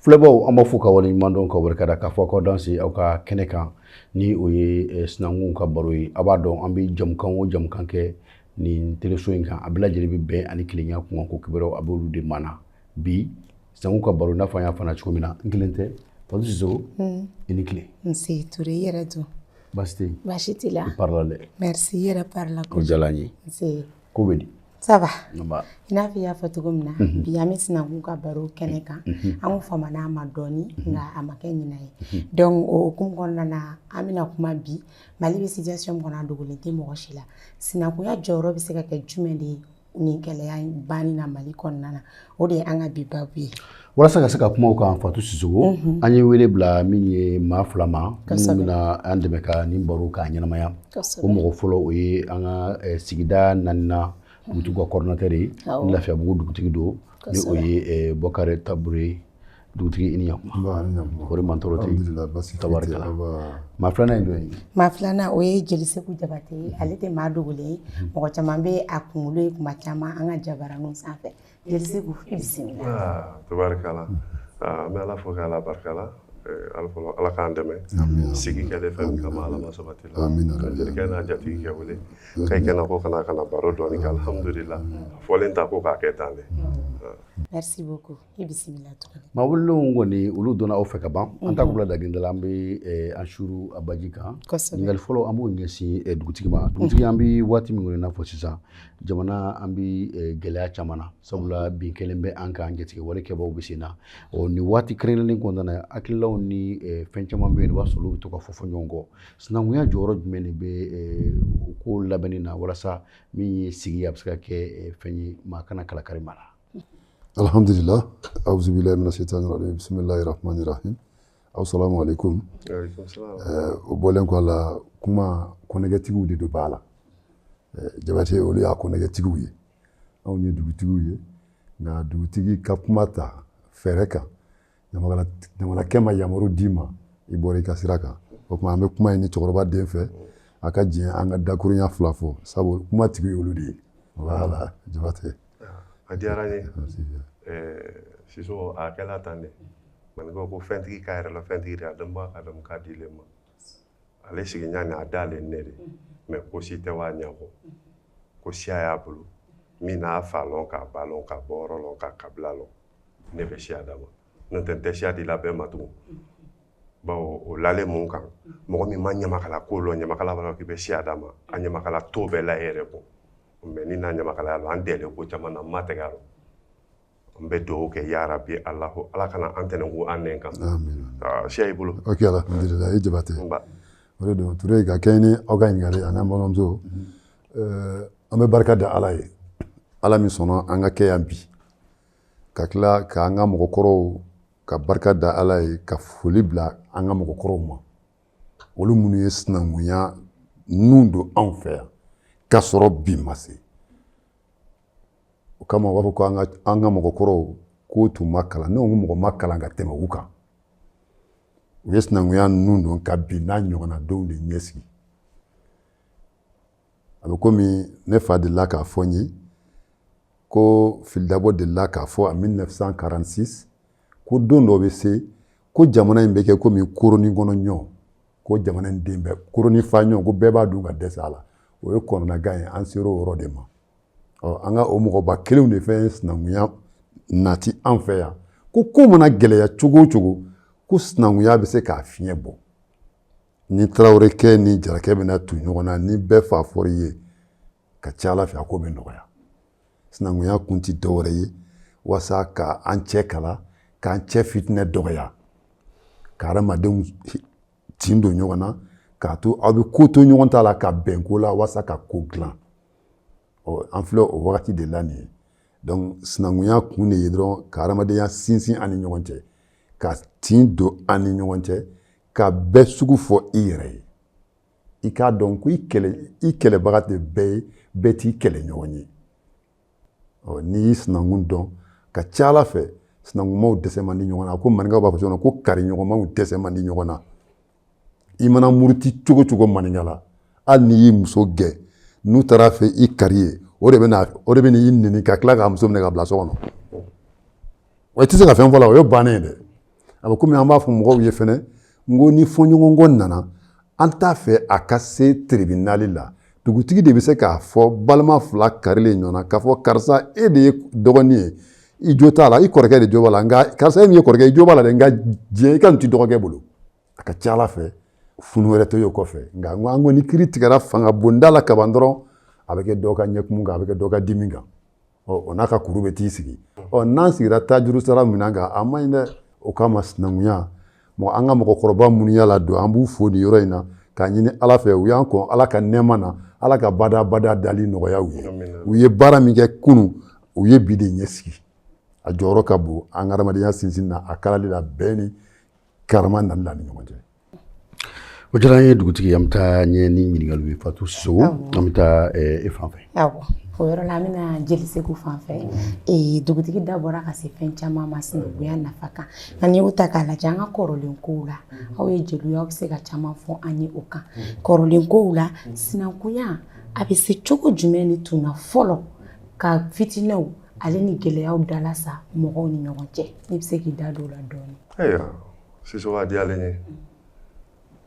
Filɛbaw an b'a fɔ ka waleɲuman dɔn ka barikada k'a fɔ k'aw danse aw ka kɛnɛ kan ni o ye sinankunw ka baro ye. A b'a dɔn an bɛ jamukan o jamukan kɛ nin teleso in kan a bɛɛ lajɛlen bɛ bɛn ani kelenya kunkanko kibaruyaw a b'olu de maana. Bi sinankunw ka baro n'a fɔ an y'a fɔ cogo min na n kelen tɛ Fatou Sisoko i ni tile. Nse Ture i yɛrɛ dun? Baasi tɛ yen. Baasi t'i la. I parla dɛ. Merci i yɛrɛ parla o diyara n ye. Nse. Ko bɛ di? Ça va. Nba. I n'a fɔ i y'a fɔ cogo min na bi an bɛ sinankun ka baro kɛnɛ kan an ko famana a ma dɔɔni nka a ma kɛ ɲinɛ ye. Donc o hukumu kɔnɔna na an bɛna kuma bi Mali bɛ situation min kɔnɔ a dogolen tɛ mɔgɔ si la. Sinankunya jɔyɔrɔ bɛ se ka kɛ jumɛn de ye nin gɛlɛya in banni na Mali kɔnɔna na o de ye an ka bi babu ye. Walasa ka se ka kuma o kan Fatou Sisoko an ye wele bila min ye maa fila ma minnu bɛna an dɛmɛ ka nin baro k'a ɲɛnamaya. O mɔgɔ fɔlɔ o ye an ka sigida 4nan dugutigi ka coordinateur ye ni Lafiyabugu dugutigi don ni o ye Bɔkari Tabure dugutigi i ni ɲankuma. Kɔri mantɔrɔ tɛ tabarikala. Maa filanan ye jɔn ye? Maa filanan o ye Jeli Seku Jabate ye ale tɛ maa dogolen ye mɔgɔ caman bɛ a kunkolo ye kuma caman an ka jabaraninw sanfɛ. Jeli Seku i bisimila. Tabarikala n bɛ Ala fo k'Ala barikala Ala k'an dɛmɛ sigi kɛlen fɛn min kama Ala ma sabati la ka jelikɛ n'a jatigi kɛ wele k'a kɛnɛ ko kana baro dɔɔni kɛ alhamdulila fɔlen ta ko k'a kɛ tan de. Merci beaucoup i bisimila tuguni. Maa welelenw kɔni olu donna aw fɛ ka ban an t'a bila dagenda la an bɛ Ansuru Abaji kan ɲininkali fɔlɔ an b'o ɲɛsin dugutigi ma dugutigi an bɛ waati min kɔnɔ i n'a fɔ sisan jamana an bɛ gɛlɛya caman na sabula bin kɛlen bɛ an kan jatigɛ wale kɛbaaw bɛ sen na nin waati kɛrɛnkɛrɛnnen kɔnɔna na hakililaw ni fɛn caman bɛ yen i b'a sɔrɔ olu bɛ to ka fɔ ɲɔgɔn kɔ sinankunya jɔyɔrɔ jumɛn de bɛ ko labɛnni na walasa min ye sigi a bɛ se ka kɛ fɛn ye maa kana kalakari maa la. Alhamdulillah auzubillahi minash shaitani rajim bismillahir rahmanir rahim assalamu alaikum. O bɔlen kɔ a la kuma kɔnɛgɛtigiw de don b'a la Jabate olu y'a kɔnɛgɛtigiw ye anw ye dugutigiw ye nka dugutigi ka kuma ta fɛɛrɛ kan ɲamakalakɛ ma yamaru d'i ma i bɔra i ka sira kan o tuma an bɛ kuma ɲini cɛkɔrɔba den fɛ a ka diɲɛ an ka dakurunya fila fɔ sabu kuma tigi ye olu de ye voilà Jabate. A diyara n ye Sisoko a kɛla tan de maninkaw ko fɛntigi k'a yɛrɛ la fɛntigi de a dɔnbaga ka dɔn k'a dilen ma ale sigi ɲani a dalen ne de mais ko si tɛ wa ɲɛbɔ ko siya y'a bolo min n'a fa lɔn k'a ba lɔn k'a bɔyɔrɔ lɔn k'a kabila lɔn ne bɛ siya d'a ma n'o tɛ n tɛ siya di la bɛɛ ma tugun bawo o lalen mun kan mɔgɔ min ma ɲamakala ko lɔn ɲamakala b'a dɔn k'i bɛ siya d'a ma a ɲamakala to bɛɛ la e yɛrɛ kun mais ni n'a ɲamakalaya lɔn an dɛlen ko caman na n ma tɛgɛ a lɔn n bɛ dugawu kɛ ya Rabi Ala kana an tɛnɛnku an nɛn kan siya y'i bolo. Ok alhamdulillah i Jabate o de don Ture ka kɛ ni aw ka ɲininkali a n'an balimamuso an bɛ barika da Ala ye Ala min sɔnna an ka kɛ yan bi ka tila k'an ka mɔgɔkɔrɔw ka barika da Ala ye ka foli bila an ka mɔgɔkɔrɔw ma olu minnu ye sinankunya nun don anw fɛ yan k'a sɔrɔ bi ma se o kama u b'a fɔ ko an ka mɔgɔkɔrɔw k'u tun ma kalan ne ko mɔgɔ ma kalan ka tɛmɛ u kan u ye sinankunya nun don ka bi n'a ɲɔgɔnna denw de ɲɛsigi a bɛ komi ne fa delila k'a fɔ n ye ko Filidabo delila k'a fɔ en 1946 ko don dɔ bɛ se ko jamana in bɛ kɛ komi koronin kɔnɔ ɲɔ ko jamana in den bɛɛ koronin fa ɲɔ ko bɛɛ b'a dun ka dɛsɛ a la o ye kɔnɔnagan ye an sera o yɔrɔ de ma an ka o mɔgɔba kelenw de fɛn sinankunya nati an fɛ yan ko mana gɛlɛya cogo o cogo ko sinankunya bɛ se k'a fiɲɛ bɔ ni Tarawelekɛ ni Jarakɛ bɛna tu ɲɔgɔn na ni bɛɛ fa fɔra i ye ka ca Ala fɛ a ko bɛ nɔgɔya sinankunya kun tɛ dɔwɛrɛ ye walasa ka an cɛ kala k'an cɛ fitinɛ dɔgɔya ka adamadenw tin don ɲɔgɔn na k'a to aw bɛ ko to ɲɔgɔn ta la ka bɛn ko la walasa ka ko dilan an filɛ o wagati de la nin ye donc sinankunya kun de ye dɔrɔn ka adamadenya sinsin an ni ɲɔgɔn cɛ ka tin don an ni ɲɔgɔn cɛ ka bɛɛ sugu fɔ i yɛrɛ ye i k'a dɔn ko i kɛlɛbaga tɛ bɛɛ ye bɛɛ t'i kɛlɛ ɲɔgɔn ye n'i y'i sinankun dɔn ka ca Ala fɛ sinankunmaw dɛsɛ man di ɲɔgɔn na ko maninkaw b'a fɔ cogo min na ko kariɲɔgɔnmaw dɛsɛ man di ɲɔgɔn na i mana muruti cogo cogo maninka la hali n'i y'i muso gɛn n'u taara fɛ i kari ye o de bɛ n'i nɛni ka tila k'a muso minɛ ka bila so kɔnɔ wa i tɛ se ka fɛn fɔ la o ye bannen ye dɛ aba komi an b'a fɔ mɔgɔw ye fɛnɛ ngo ni fɔɲɔgɔnkɔ nana an t'a fɛ a ka se tribunal la dugutigi de bɛ se k'a fɔ balima fila karilen ɲɔgɔn na k'a fɔ karisa e de ye dɔgɔnin ye i jo t'a la i kɔrɔkɛ de jo b'a la nka karisa e min ye kɔrɔkɛ i jo b'a la dɛ nka diɲɛ i ka nin ti dɔgɔkɛ bolo a ka ca Ala fɛ funu wɛrɛ tɛ y'o kɔfɛ nka an ko ni kiiri tigɛra fanga bonda la kaban dɔrɔn a bɛ kɛ dɔ ka ɲɛkumu kan a bɛ kɛ dɔ ka dimi kan o n'a ka kuru bɛ t'i sigi n'an sigira taajuru sara minɛn kan a man ɲi dɛ o kama sinankunya an ka mɔgɔkɔrɔba minnu y'a la don an b'u fo nin yɔrɔ in na k'a ɲini Ala fɛ u y'an kɔn Ala ka nɛɛma na Ala ka bada dali nɔgɔya u ye u ye baara min kɛ kunun u ye bi de ɲɛsigi a jɔyɔrɔ ka bon an ka adamadenya sinsin na a kalali la bɛɛ ni karama nali la ni ɲɔgɔn cɛ. O diyara an ye dugutigi an bɛ taa ɲɛ ni ɲininkaliw ye Fatu Sisogo an bɛ taa e fan fɛ. Awɔ o yɔrɔ la an bɛna Jeli Seku fan fɛ dugutigi da bɔra ka se fɛn caman ma sinankunya nafa kan nka n'i y'o ta k'a lajɛ an ka kɔrɔlen kow la aw ye jeliw aw bɛ se ka caman fɔ an ye o kan kɔrɔlen kow la sinankunya a bɛ se cogo jumɛn de tun na fɔlɔ ka fitinɛw ale ni gɛlɛyaw dala sa mɔgɔw ni ɲɔgɔn cɛ n'i bɛ se k'i da don o la dɔɔni. Ayiwa Sisogo a diyalen ye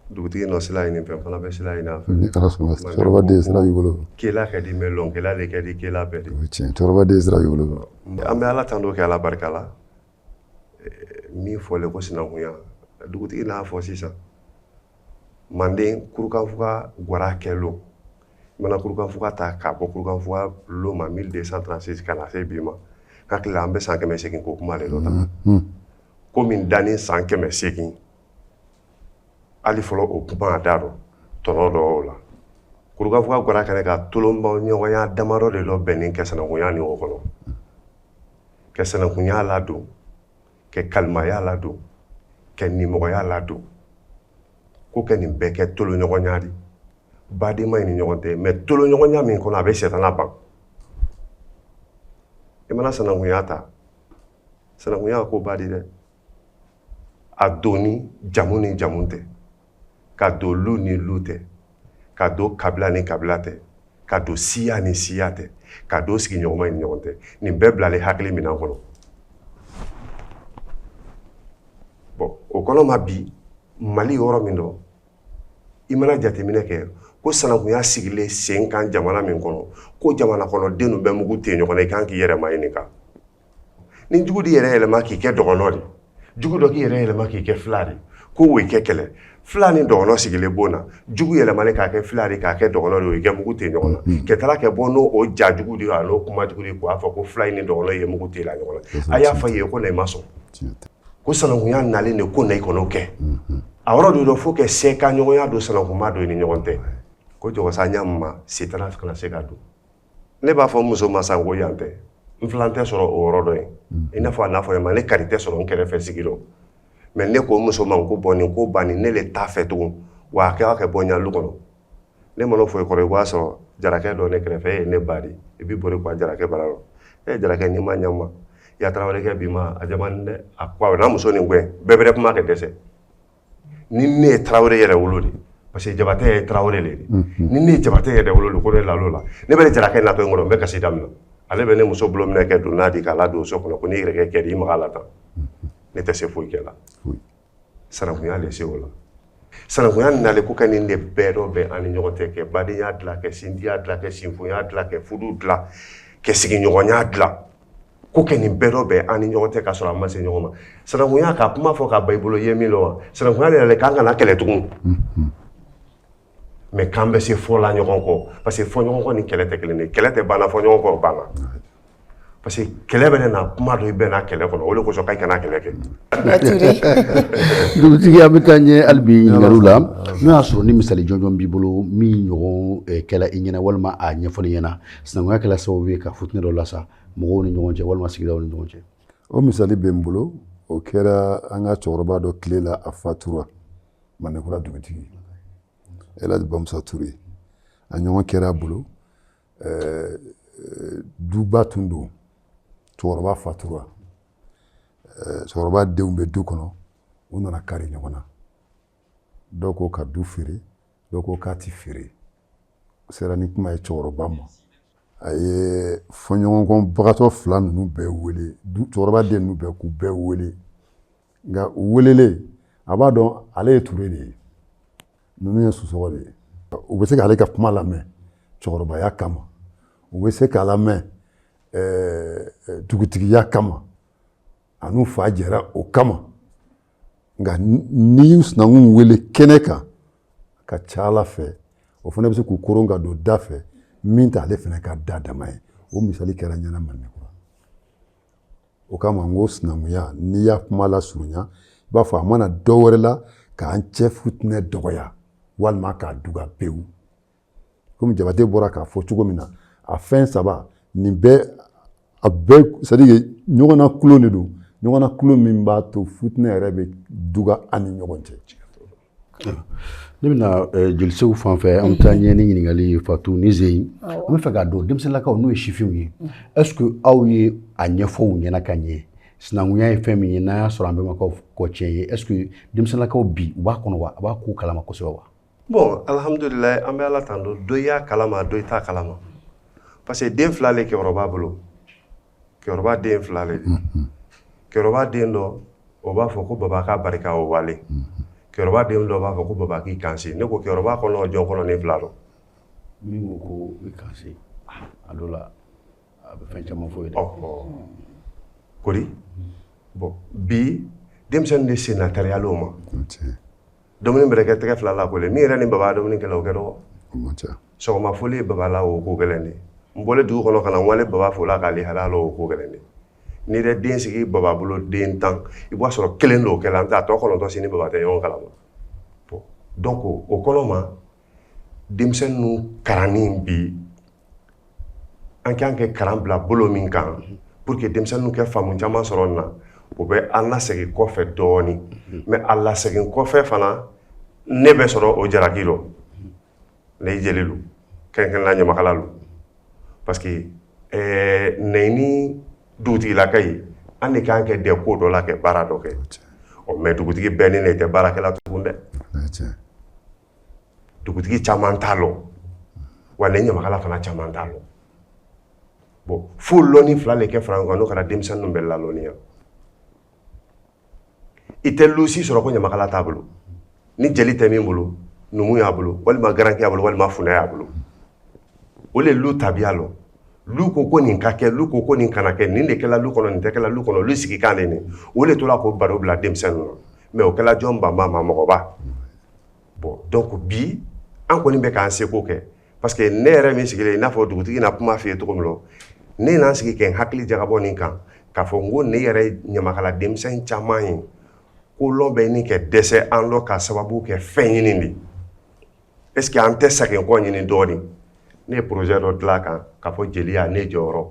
dugutigi nɔ sila ɲini fɛn fana bɛ sila ɲini a fɛ. Ni Ala sɔnna cɛkɔrɔba den sira b'i bolo. Kela ka di mɛ lɔnkɛla de ka di kela bɛɛ de. O ye tiɲɛ cɛkɔrɔba den sira b'i bolo. An bɛ Ala tando kɛ Ala barika la min fɔlen ko sinankunya dugutigi n'a fɔ sisan Manden kurukanfuga gwara kɛlo i mana kurukanfuga ta k'a bɔ kurukanfuga lo ma 1236 ka na se bi ma ka tila an bɛ san 800 ko kuma de dɔ ta ko min danni san 800 hali fɔlɔ o kuma a da dɔ tɔnɔ dɔ o la kurukanfuga gwara kɛnɛ ka tolonbaw ɲɔgɔnya damadɔ de dɔ bɛnnen kɛ sinankunya ni o kɔnɔ kɛ sinankunya ladon kɛ kalimaya ladon kɛ nimɔgɔya ladon ko kɛ nin bɛɛ kɛ toloɲɔgɔnya di badema ni ɲɔgɔn tɛ mais toloɲɔgɔnya min kɔnɔ a bɛ sɛtana ban i mana sinankunya ta sinankunya ko ba di dɛ a don ni jamu tɛ ka don lu ni lu tɛ ka don kabila ni kabila tɛ ka don siya ni siya tɛ ka don sigiɲɔgɔnma ni ɲɔgɔn tɛ nin bɛɛ bilalen hakili minan kɔnɔ bon o kɔnɔ ma bi Mali yɔrɔ min dɔ i mana jateminɛ kɛ ko sinankunya sigilen sen kan jamana min kɔnɔ ko jamana kɔnɔdenw bɛɛ mugu tɛ ɲɔgɔn na i kan k'i yɛrɛ ma ɲininka ni jugu di yɛrɛ yɛlɛma k'i kɛ dɔgɔnɔ de jugu dɔ k'i yɛrɛ yɛlɛma k'i kɛ fila de ko o kɛ kɛlɛ fila ni dɔgɔnɔ sigilen bon na jugu yɛlɛmalen k'a kɛ fila de k'a kɛ dɔgɔnɔ de o kɛ mugu tɛ ɲɔgɔn na kɛ taara kɛ bɔ n'o ja jugu de a n'o kuma jugu de k'a fɔ ko fila ni dɔgɔnɔ ye mugu tɛ la ɲɔgɔn na a y'a fɔ ye ko na i ma sɔn ko sinankunya nalen de ko na i kɔnɔ kɛ a yɔrɔ de dɔ fo kɛ sɛka ɲɔgɔnya don sinankuma don i ni ɲɔgɔn tɛ ko jɔgɔsa ɲa ma sitana kana se ka don ne b'a fɔ muso ma san ko yan tɛ n filan tɛ sɔrɔ o yɔrɔ dɔ ye i n'a fɔ a n'a fɔ ma ne kari tɛ sɔrɔ n kɛrɛfɛ sigi lɔ mais ne ko muso ma ko bɔn nin ko banni ne le t'a fɛ tugun wa a kɛ bɔ ɲalu kɔnɔ ne mana fɔ i kɔrɔ i b'a sɔrɔ jarakɛ dɔ ne kɛrɛfɛ e ye ne ba di i b'i bori ko a jarakɛ bara lɔ jarakɛ n'i ma ɲama i y'a tarawele kɛ bi ma a jamani dɛ a ko a n'a muso nin gɛn bɛɛ bɛrɛ kuma kɛ dɛsɛ ni ne ye tarawele yɛrɛ wolo de parce que jabatɛ ye tarawele le ni ne ye jabatɛ yɛrɛ wolo de ko ne lalo la ne bɛ jarakɛ natɔ in kɔnɔ n bɛ kasi daminɛ ale bɛ ne muso bolo minɛ kɛ don n'a di k'a ladon so kɔnɔ ko n'i yɛrɛ kɛ di i maga la tan ne tɛ se foyi kɛ la sinankunya le se o la sinankunya nalen ko kɛ nin de bɛɛ dɔ bɛ an ni ɲɔgɔn tɛ kɛ badenya dilan kɛ sindiya dilan kɛ sinfunya dilan kɛ fudu dilan kɛ sigiɲɔgɔnya dilan ko kɛ nin bɛɛ dɔ bɛ an ni ɲɔgɔn tɛ ka sɔrɔ an ma se ɲɔgɔn ma sinankunya ka kuma fɔ ka ba i bolo i ye min dɔn wa sinankunya yɛrɛ k'an kana kɛlɛ tugun mais k'an bɛ se fɔ la ɲɔgɔn kɔ parce que fɔ ɲɔgɔn kɔ ni kɛlɛ tɛ kelen ye kɛlɛ tɛ banna fɔ ɲɔgɔn kɔ banna parce que kɛlɛ bɛ na kuma dɔ i bɛ na kɛlɛ kɔnɔ o de kosɔn k'a kana kɛlɛ kɛ dugutigi an bɛ taa ɲɛ hali bi ɲininkaliw la n'o y'a sɔrɔ ni misali jɔnjɔn b'i bolo min ɲɔgɔn kɛla i ɲɛna walima a ɲɛfɔli ɲɛna sinankunya kɛla sababu ye ka fitinɛ dɔ lasa mɔgɔw ni ɲɔgɔn cɛ walima sigidaw ni ɲɔgɔn cɛ o misali bɛ n bolo o kɛra an ka cɛkɔrɔba dɔ tile la a fatura Mandenkura dugutigi Elhaji Bamusa Ture a ɲɔgɔn kɛra a bolo duba tun don cɛkɔrɔba fatura cɛkɔrɔba denw bɛ du kɔnɔ u nana kari ɲɔgɔn na dɔw ko ka du feere dɔw ko k'a ti feere o sera ni kuma ye cɛkɔrɔba ma a ye fɔɲɔgɔnkɔbagatɔ fila ninnu bɛɛ wele cɛkɔrɔba den ninnu bɛɛ k'u bɛɛ wele nka u welele a b'a dɔn ale ye Ture de ye ninnu ye Sosɔgɔ de ye u bɛ se k'ale ka kuma lamɛn cɛkɔrɔbaya kama u bɛ se k'a lamɛn dugutigiya kama a n'u fa jɛra o kama nka n'i y'u sinankun wele kɛnɛ kan ka ca Ala fɛ o fana bɛ se k'u koron ka don da fɛ min t'ale fana ka da dama ye o misali kɛra ɲɛna Mandekura o kama n ko sinankunya n'i y'a kuma lasurunya i b'a fɔ a mana dɔ wɛrɛ la k'an cɛ futinɛ dɔgɔya walima k'a duga pewu komi Jabate bɔra k'a fɔ cogo min na a fɛn saba nin bɛɛ a bɛɛ c'est à dire ɲɔgɔnna kulon de don ɲɔgɔnna kulon min b'a to futinɛ yɛrɛ bɛ duga an ni ɲɔgɔn cɛ. Ne bɛna jelisew fan fɛ an bɛ taa ɲɛ ni ɲininkali Fatu ni Zeyi an bɛ fɛ k'a dɔn denmisɛnninlakaw n'o ye sifinw ye est-ce que aw ye a ɲɛfɔ u ɲɛna ka ɲɛ sinankunya ye fɛn min ye n'a y'a sɔrɔ an bɛnbakaw kɔ tiɲɛ ye est-ce que denmisɛnninlakaw bi u b'a kɔnɔ wa a b'a k'u kalama kosɛbɛ wa? Bon alhamdulilayi an bɛ Ala tando dɔ y'a kalama dɔ t'a kalama parce que den fila le kɛrɔba bolo kɛrɔba den fila le kɛrɔba den dɔ o b'a fɔ ko baba k'a barika o wale kɛrɔba den dɔ b'a fɔ ko baba k'i kansi ne ko kɛrɔba kɔnɔ jɔn kɔnɔ ni fila don min ko ko i kansi a dɔ la a bɛ fɛn caman fɔ ye dɛ kodi bon bi denmisɛnnin de sen na tariyal'o ma dumuni bɛrɛ kɛ tɛgɛ fila la ko le ni yɛrɛ ni baba dumuni kɛla o kɛ dɔgɔ sɔgɔma foli ye baba la o ko gɛlɛn de n bɔle dugu kɔnɔ ka na n wale baba fo la k'ale halala o ko gɛlɛn de n'i yɛrɛ den sigi baba bolo den 10 i b'a sɔrɔ kelen dɔw kɛla n t'a tɔ 9 si ni baba tɛ ɲɔgɔn kalama bon donc o kɔnɔ ma denmisɛnninw kalanni bi an k'an kɛ kalan bila bolo min kan pour que denmisɛnninw kɛ faamu caman sɔrɔ na o bɛ an lasegin kɔfɛ dɔɔni mais a lasegin kɔfɛ fana ne bɛ sɔrɔ o jaraki lɔ ne jeli lu kɛrɛnkɛrɛnna ɲamakala lu parce que nɛni dugutigilaka ye an de k'an kɛ dɛ ko dɔ la kɛ baara dɔ kɛ mais dugutigi bɛɛ ni ne tɛ baarakɛla tugun dɛ dugutigi caman t'a lɔ wa ne ɲamakala fana caman t'a lɔ bon fo lɔnni fila le kɛ fara ɲɔgɔn kan n'o kɛra denmisɛnninw bɛ lalɔnniya i tɛ lusi sɔrɔ ko ɲamakala t'a bolo ni jeli tɛ min bolo numu y'a bolo walima garanki y'a bolo walima funɛ y'a bolo o le lu tabiya lɔ lu ko nin ka kɛ lu ko nin kana kɛ nin de kɛla lu kɔnɔ nin tɛ kɛla lu kɔnɔ lu sigi kan de nin o le tora ko baro bila denmisɛnninw na mais o kɛla jɔn banba ma mɔgɔba bon donc bi an kɔni bɛ k'an seko kɛ parce que ne yɛrɛ min sigilen i n'a fɔ dugutigi na kuma f'i ye cogo min na ne n'an sigi kɛ n hakili jagabɔ nin kan k'a fɔ n ko ne yɛrɛ ɲamakala denmisɛn caman ye ko lɔn bɛ nin kɛ dɛsɛ an lɔ ka sababu kɛ fɛn ɲini de est ce que an tɛ segin kɔ ɲini dɔɔni ne ye projet dɔ dilan kan k'a fɔ jeliya ne jɔyɔrɔ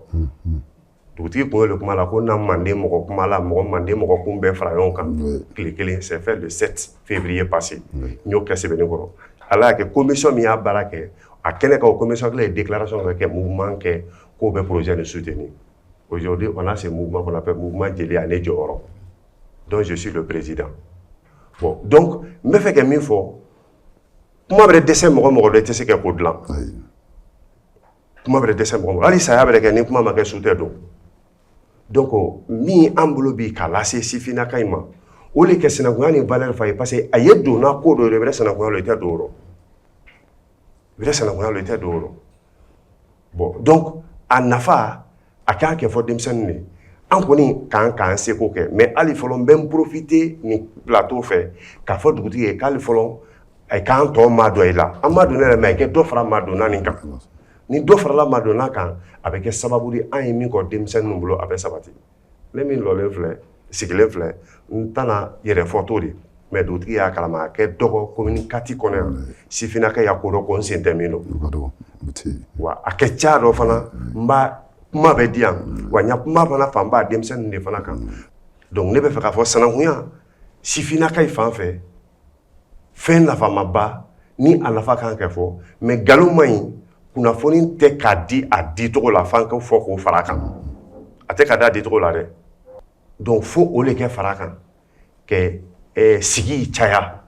dugutigi kun y'o kuma la ko na manden mɔgɔ kuma la manden mɔgɔ kun bɛɛ fara ɲɔgɔn kan tile kelen c'est fait le 7 février passé n y'o kɛ sɛbɛnnikɔrɔ ala y'a kɛ commission min y'a baara kɛ a kɛnɛ kan o commission kelen ye déclaration kɛ mouvement kɛ k'o bɛ projet de soutenir aujourd'hui on a ce mouvement qu'on appelle mouvement jeliya ne jɔyɔrɔ dont je suis le président bon donc n bɛ fɛ ka min fɔ kuma bɛ dɛsɛ mɔgɔ mɔgɔ dɔ i tɛ se kɛ ko dilan kuma bɛ dɛsɛ mɔgɔ mɔgɔ hali saya bɛ kɛ ni kuma ma kɛ su tɛ don donc min an bolo bi k'a lase sifinnaka in ma o de kɛ sinankunya ni valeur fa ye parce que a ye donna ko dɔ de i bɛ sinankunya la i tɛ don o rɔ i bɛ sinankunya la i tɛ don o rɔ bon donc a nafa a kan kɛ fɔ denmisɛnnin de an kɔni k'an seko kɛ mais hali fɔlɔ n bɛ n profiter nin plateau fɛ k'a fɔ dugutigi ye k'ale fɔlɔ a k'an tɔ maa dɔ i la an ma don ne yɛrɛ mais a kɛ dɔ fara maa donna nin kan ni dɔ farala maa donna kan a bɛ kɛ sababu de an ye min kɔ denmisɛnninw bolo a bɛ sabati ne min lɔlen filɛ sigilen filɛ n tɛna yɛrɛ fɔ to de mais dugutigi y'a kalama a kɛ dɔgɔ commune 4 kɔnɔ yan sifinnaka y'a ko dɔn ko n sen tɛ min don wa a kɛ ca dɔ fana n b'a kuma bɛ di yan wa n ya kuma fana fanba denmisɛnnin de fana kan donc ne bɛ fɛ k'a fɔ sinankunya sifinnaka yi fan fɛ fɛn nafamaba ni a nafa kan ka fɔ mais nkalon man ɲi kunnafoni tɛ k'a di a di cogo la f'an ka fɔ k'o fara kan a tɛ ka di a di cogo la dɛ donc fo o le kɛ fara kan kɛ sigi caya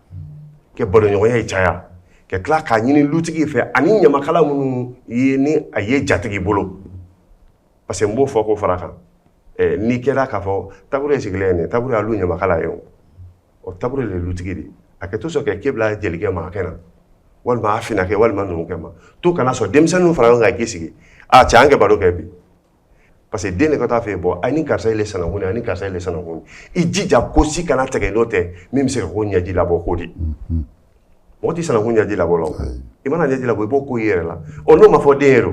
kɛ baroɲɔgɔnya caya kɛ tila k'a ɲini lutigi fɛ ani ɲamakala minnu ye ni a ye jatigi bolo parce que n b'o fɔ k'o fara kan n'i kɛra k'a fɔ taburu ye sigilen ye nin taburu y'a lu ɲamakala ye o o tabure le lutigiri aketo so ke kebla jelige ma kena walma afina ke walma nu kema to kana so demsenu fara nga kisigi a change baro ke bi parce que dene ko ta fe bo ani karsa ile sana huni ani karsa ile sana huni ijija kosi kana tege note mimi se ko nyaji la bo kodi moti sana huni nyaji la bo lo imana nyaji la bo ko yere la o no ma fo dero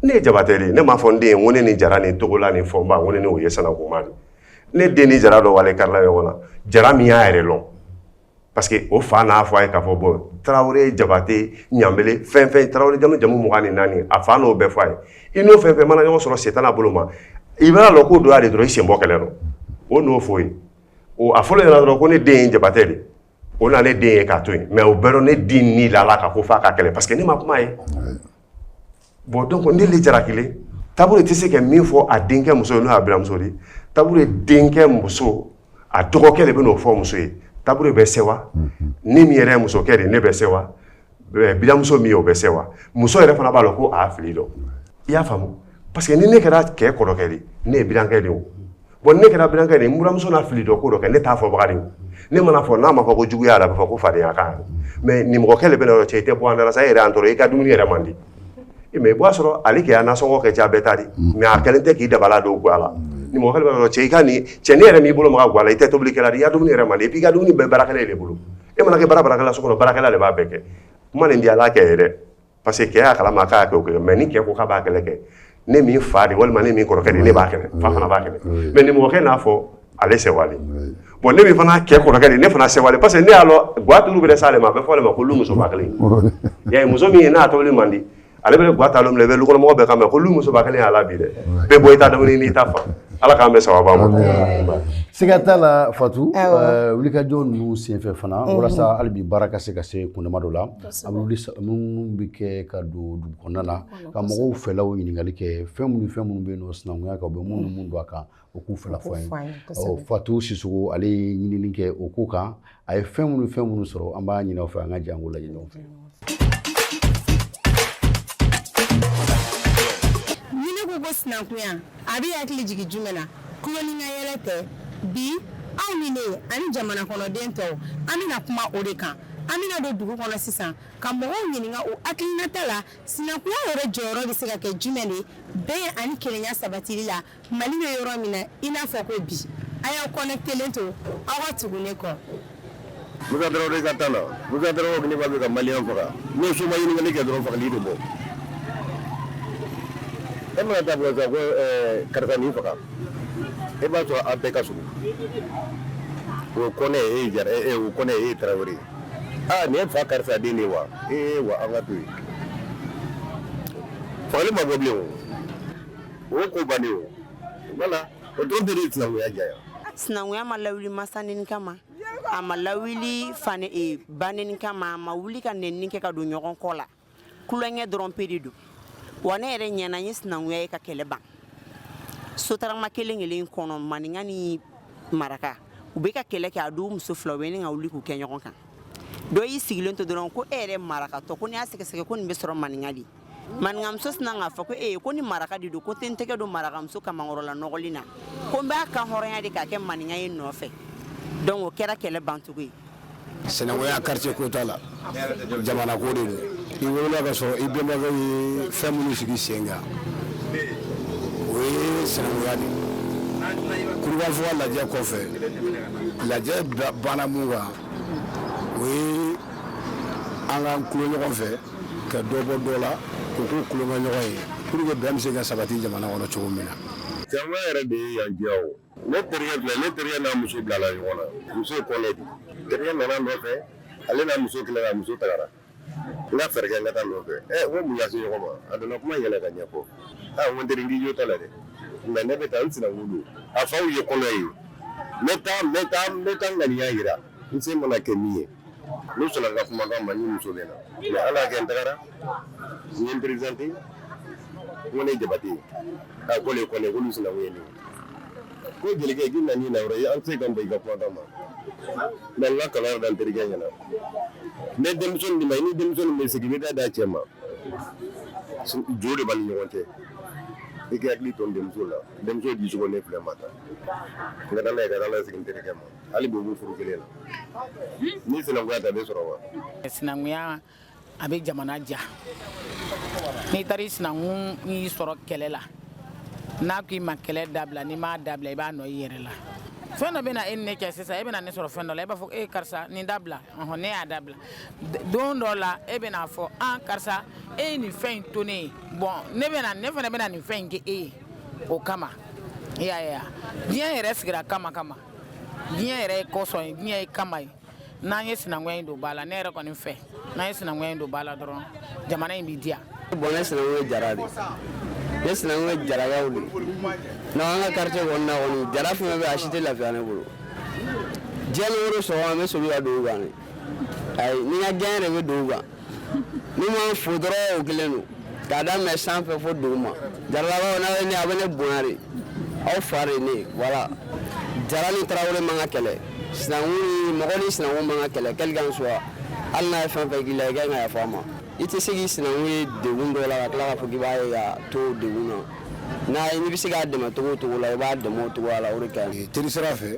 ne jabateri ne ma fo de woni ni jarani togola ni fo ba woni ni o yesana ko mari ne deni jara do wale karla yo wala jara mi ya ere lo parce que o fa na fo ay ka fo bo Traoré jabate nyambele fen Traoré jamu mugani nani afa no be fo ay ino fen mana yo soro setana boloma ibara lo ko do ari do ise mbokele no o no fo yi o afolo na do ko ne den jabateri o na ne den ka to mais o bero ne din ni la ka ko fa ka kele parce que ne ma kuma ye bon donc ne le jara kile tabure tese ke min fo a denke muso no abira muso di tabure denke muso a dogo kele be no fo muso yi tabure be sewa ni mi yere muso kere ne be sewa bila muso mi o be sewa muso yere fana ba lo ko a fili do ya famu parce que ni ne kera ke ko do kele ne bila kele o bon ne kera bila kele mura muso na fili do ko do ke ne ta fo bagari ne mana fo na ma ko jugu ya la ba ko fa de ya kan mais ni mo kele be no chete bo andara sa yere antoro e ka dumuni yere mandi mais bo asoro ali ke ana so ko ke jabetari mais a kelente ki dabala do gwala ni mo kele be no cheikani cheni yere mi bolo ma gwala ite to bli kala ya dumuni yere mandi e pi ga dumuni be barakale le bolo e mana ke barakala so ko barakala le ba beke mane ndi ala ke yere parce que ya kala ma ka ko mais ni ke ko ka ba kele ke ne mi faadi wal ma ne mi ko kele ne ba kele fa fana ba kele mais ni mo ke na fo ale se wali bon ne mi fana ke ko kele ne fana se wali parce que ne alo gwatu lu be sale ma be fo le ma ko lu muso ba kele ya muso mi na to le mandi ale be gwata lo le be lu ko mo be ka me ko lu muso ba kele ala bi de be boy ta do ni ta fa ala ka me sawaba mo sigata la Fatou wuli ka jon nu sen fe fana wala sa albi baraka se ka se kunama do la amuli mun bi ke ka do du konana ka mo felaw ɲininkali kɛ fɛn minnu be no sinankunya ka be mun do aka o ku fela fo Fatou Sissoco ale ɲinini kɛ o ku kan a ye fɛn minnu sɔrɔ an b'a ɲinaw fɛ an ka jango la ɲinaw fɛ ko sinankunya a bɛ hakili jigi jumɛn na kuloninka yɛrɛ tɛ bi anw ni ne ani jamana kɔnɔden tɔw an bɛna kuma o de kan an bɛna don dugu kɔnɔ sisan ka mɔgɔw ɲininka o hakilinata la sinankunya yɛrɛ jɔyɔrɔ bɛ se ka kɛ jumɛn de bɛn ani kelenya sabatili la Mali bɛ yɔrɔ min na i n'a fɔ ko bi a y'aw connectelen to aw ka tugu ne kɔ. Musa Traoré ka taa la Musa Traoré ne b'a fɛ ka Maliyɛn faga n'o so ma ɲininkali kɛ dɔrɔn fagali de bɔ. E mana taa fɔ ko karisa nin faga e b'a sɔrɔ a bɛɛ ka surun o kɔnɛ e ye jara o kɔnɛ e ye Traoré nin ye fa karisa den de wa wa an ka to yen fagali ma bɔ bilen o ko bannen o wala o dɔrɔn tɛ de sinankunya jaya. Sinankunya ma lawuli masanin kama a ma lawuli banin kama a ma wuli ka nɛnini kɛ ka don ɲɔgɔn kɔ la kulonkɛ dɔrɔn pe de don. Wa ne yɛrɛ ɲɛna ye sinankunya ye ka kɛlɛ ban sotarama kelen kɔnɔ maninka ni maraka u bɛ ka kɛlɛ kɛ a dɔw muso fila u bɛ ni ka wuli k'u kɛ ɲɔgɔn kan dɔ y'i sigilen to dɔrɔn ko e yɛrɛ marakatɔ ko n'i y'a sɛgɛsɛgɛ ko nin bɛ sɔrɔ maninka de maninkamuso sina k'a fɔ ko ko ni maraka de don ko tɛ n tɛgɛ don marakamuso kamankɔrɔla nɔgɔli na ko n b'a kan hɔrɔnya de k'a kɛ maninka ye nɔfɛ donc o kɛra kɛlɛ bancogo ye. Sinankunya quartier ko t'a la jamana ko de don i wolola ka sɔrɔ i bɛnbakɛw ye fɛn minnu sigi sen kan o ye sinankunya de kurubafɔga lajɛ kɔfɛ lajɛ banna mun kan o ye an ka kulo ɲɔgɔn fɛ ka dɔ bɔ dɔ la k'u k'u kulonka ɲɔgɔn ye pour que bɛn bɛ se ka sabati jamana kɔnɔ cogo min na. Sinankunya yɛrɛ de ye yan diya o ne terikɛ n'a muso bilala ɲɔgɔn na muso ye kɔnɛ de terikɛ nana nɔfɛ ale n'a muso kɛlɛ muso tagara n ka fɛɛrɛ kɛ n ka taa nɔfɛ ko mun y'a se ɲɔgɔn ma a donna kuma yɛlɛ ka ɲɛfɔ n ko n teri n k'i jo ta la dɛ mais ne bɛ taa n sinankun don a faw ye kɔnɔ ye n bɛ taa ŋaniya yira n se mana kɛ min ye n'u sɔnna n ka kumakan ma n ye muso bɛ na mais ala y'a kɛ n tagara n ye n présenté n ko ne ye Jabate ye ko le kɔnɛ k'olu sinankun ye nin ko jelikɛ k'i na nin na yɔrɔ an tɛ se ka n bɛn i ka kumakan ma mais n ka kalan dan terikɛ ɲɛna n bɛ denmisɛnnin di ma i ni denmisɛnnin bɛ sigi i bɛ da cɛ ma jo de b'a ni ɲɔgɔn cɛ i ka hakili to denmuso la denmuso di sogo ne filɛ ma ta nka taa n'a ye ka taa sigi n terikɛ ma hali bi u b'u furu kelen na ni sinankunya ta bɛ sɔrɔ wa sinankunya a bɛ jamana ja n'i taara i sinankun y'i sɔrɔ kɛlɛ la n'a ko i ma kɛlɛ dabila n'i m'a dabila i b'a nɔ i yɛrɛ la fɛn dɔ bɛ na e ni ne cɛ sisan e bɛ na ne sɔrɔ fɛn dɔ la e b'a fɔ e karisa nin dabila ne y'a dabila don dɔ la e bɛ n'a fɔ karisa e ye nin fɛn in to ne ye bɔn ne fana bɛ na nin fɛn in kɛ e ye o kama i y'a ye diɲɛ yɛrɛ sigira kama diɲɛ yɛrɛ ye kɔsɔn ye diɲɛ ye kama ye n'an ye sinankunya in don ba la ne yɛrɛ kɔni fɛ n'an ye sinankunya in don ba la dɔrɔn jamana in bɛ diya. bɔn ne sinankunya jara de ne sinankunya jarayaw de n'an ka quartier kɔnɔna kɔni jara fɛn bɛ a si tɛ lafiya ne bolo diɲɛ ni woro sɔgɔ an bɛ sobi ka don u kan ayi ni n ka diɲɛ yɛrɛ bɛ don u kan ni m'an fo dɔrɔn o kelen don k'a daminɛ sanfɛ fo dugu ma jaralakaw n'aw ye ne a bɛ ne bonya de aw fa de ne voilà jara ni tarawele man ka kɛlɛ sinankun mɔgɔ ni sinankun man ka kɛlɛ quel qu'en soit hali n'a ye fɛn fɛn k'i la i ka kan ka yafa a ma i tɛ se k'i sinankun ye degun dɔ la ka tila k'a fɔ k'i b'a ye ka to degun na n'i bɛ se k'a dɛmɛ cogo o cogo la i b'a dɛmɛ o cogo la o de ka ɲi. teri sira fɛ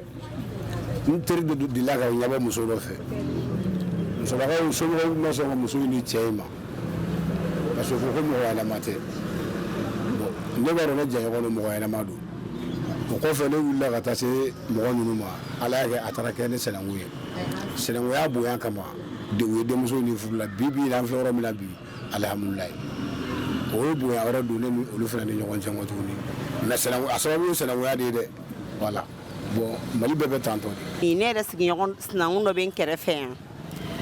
n teri dɔ delila ka ɲɛbɔ muso dɔ fɛ musolakaw somɔgɔw ma sɔn ka muso ɲini cɛ in ma parce que ko mɔgɔ yɛlɛma tɛ ne b'a dɔn ne jɛɲɔgɔn don mɔgɔ yɛlɛma don o kɔfɛ ne wulila ka taa se mɔgɔ ninnu ma ala y'a kɛ a taara kɛ ne sinankun ye sinankunya bonya kama u ye denmuso ni furu la bi an filɛ yɔrɔ min na bi alihamudulilayi o ye bonya yɔrɔ don ne ni olu fana ni ɲɔgɔn cɛ tuguni mɛ a sababu ye sinankunya de ye dɛ voilà bon mali bɛɛ bɛ tantɔ de. ne yɛrɛ sigiɲɔgɔn sinankun dɔ bɛ n kɛrɛfɛ yan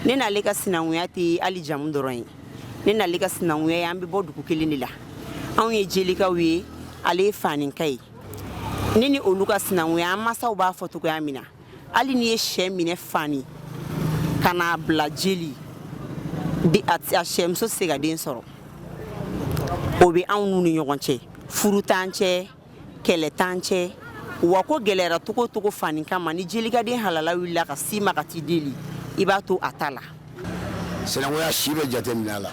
ne n'ale ka sinankunya tɛ hali jamu dɔrɔn ye ne n'ale ka sinankunya ye an bɛ bɔ dugu kelen de la anw ye jelikaw ye ale ye faninka ye ne ni olu ka sinankunya an masaw b'a fɔ cogoya min na hali n'i ye sɛ minɛ fani ka n'a bila jeli a sɛmuso tɛ se ka den sɔrɔ o bɛ anw n'u ni ɲɔgɔn cɛ furu t'an cɛ kɛlɛ t'an cɛ wa ko gɛlɛyara togo togo fani kama ni jelikaden halala wulila ka s'i ma ka t'i deli i b'a to a ta la. sinankunya si bɛ jate minɛ a la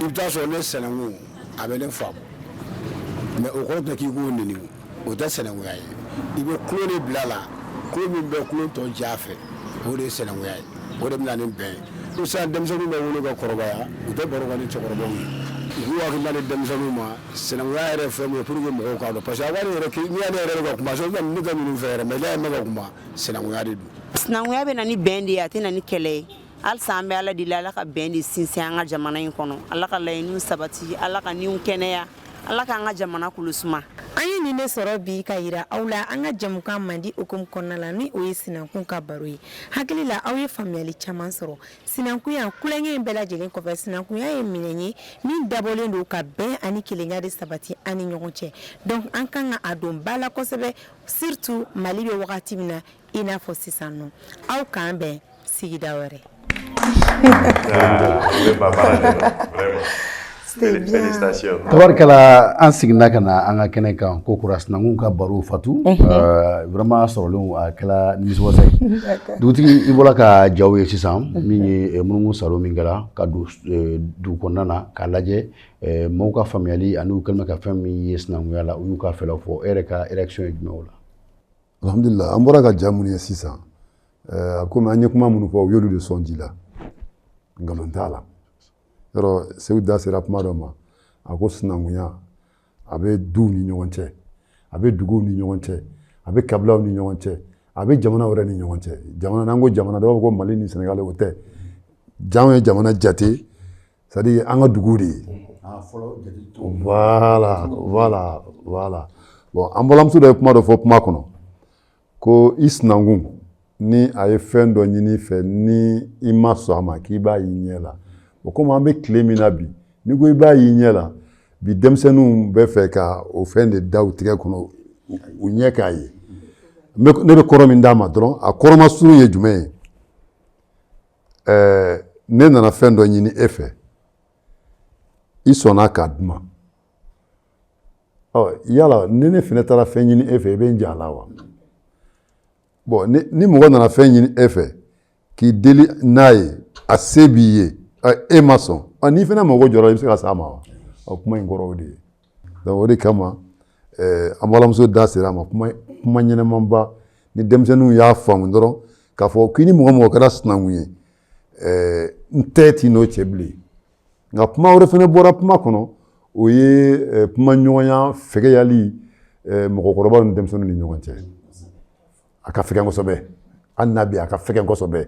i bɛ taa sɔrɔ ne sinankun a bɛ ne faamu mɛ o kɔrɔ tɛ k'i k'o neni o tɛ sinankunya ye i bɛ tulo de bila a la tulo min bɛ tulo tɔ ja fɛ o de ye sinankunya ye o de bɛ na ni bɛn ye ko sisan denmisɛnninw bɛ wolo ka kɔrɔbaya u tɛ baro kan ni cɛkɔrɔbaw ye u k'u hakilila di denmisɛnninw ma sinankunya yɛrɛ fɛn min ye pour que mɔgɔw k'a dɔn parce que a b'ale yɛrɛ n'i y'ale yɛrɛ ka kuma sɔrɔ ne tɛ minnu fɛ yɛrɛ mɛ n'a ye mɛn ka kuma sinankunya de don. sinankunya bɛ na ni bɛn de ye a tɛ na ni kɛlɛ ye halisa an bɛ ala deli ala ka bɛn de sinsin an ka jamana in kɔnɔ ala ka laɲiniw sabati ala ka niw kɛnɛya ala k'an ka jamana kolo suma. an ye nin de sɔrɔ bi ka yira aw la an ka jamukan mandi hukumu kɔnɔna la ni o ye sinankun ka baro ye hakili la aw ye faamuyali caman sɔrɔ sinankunya kulonkɛ in bɛɛ lajɛlen kɔfɛ sinankunya ye minɛn ye min dabɔlen don ka bɛn ani kelenya de sabati an ni ɲɔgɔn cɛ donc an kan ka a don ba la kosɛbɛ surtout mali bɛ wagati min na i n'a fɔ sisan nɔ aw k'an bɛn sigida wɛrɛ. tabarikala an seginna ka na an ka kɛnɛ kan ko kura sinankun ka baro fatu vraiment sɔrɔlen a kɛla nimisiwasa ye dugutigi i bɔra ka jaw ye sisan min ye munumunu salo min kɛra ka don dugu kɔnɔna na k'a lajɛ maaw ka faamuyali ani u kɛlen ka fɛn min ye sinankunya la u y'u ka fɛlaw fɔ e yɛrɛ ka réaction ye jumɛn o la. alhamdulillah an bɔra ka ja minnu ye sisan komi an ye kuma minnu fɔ u y'olu de sɔn ji la nkalon t'a la yɔrɔ Seku da sera kuma dɔ ma a ko sinankunya a bɛ duw ni ɲɔgɔn cɛ a bɛ duguw ni ɲɔgɔn cɛ a bɛ kabilaw ni ɲɔgɔn cɛ a bɛ jamana wɛrɛ ni ɲɔgɔn cɛ jamana n'an ko jamana dɔw b'a fɔ ko Mali ni Senegal o tɛ janw ye jamana jate c'est à dire an ka duguw de ye voilà bon an balimamuso dɔ ye kuma dɔ fɔ kuma kɔnɔ ko i sinankun ni a ye fɛn dɔ ɲini fɛ ni i ma sɔn a ma k'i b'a y'i ɲɛ la o komi an bɛ tile min na bi n'i ko i b'a y'i ɲɛ la bi denmisɛnninw bɛ fɛ ka o fɛn de da u tigɛ kɔnɔ u ɲɛ k'a ye ne bɛ kɔrɔ min d'a ma dɔrɔn a kɔrɔma surun ye jumɛn ye ne nana fɛn dɔ ɲini e fɛ i sɔnna k'a di ma yala ni ne fana taara fɛn ɲini e fɛ i bɛ n ja a la wa bon ni mɔgɔ nana fɛn ɲini e fɛ k'i deli n'a ye a se b'i ye e ma sɔn n'i fana mago jɔra i bɛ se ka s'a ma wa kuma in kɔrɔ o de ye donc o de kama an balimamuso da sera a ma kuma ɲɛnɛmanba ni denmisɛnninw y'a faamu dɔrɔn k'a fɔ k'i ni mɔgɔ mɔgɔ kɛra sinakun ye n tɛ ti n'o cɛ bilen nka kuma wɛrɛ fana bɔra kuma kɔnɔ o ye kuma ɲɔgɔnya fɛgɛyali mɔgɔkɔrɔbaw ni denmisɛnninw ni ɲɔgɔn cɛ a ka fɛgɛn kosɛbɛ hali n'a bɛ a ka fɛgɛn kosɛbɛ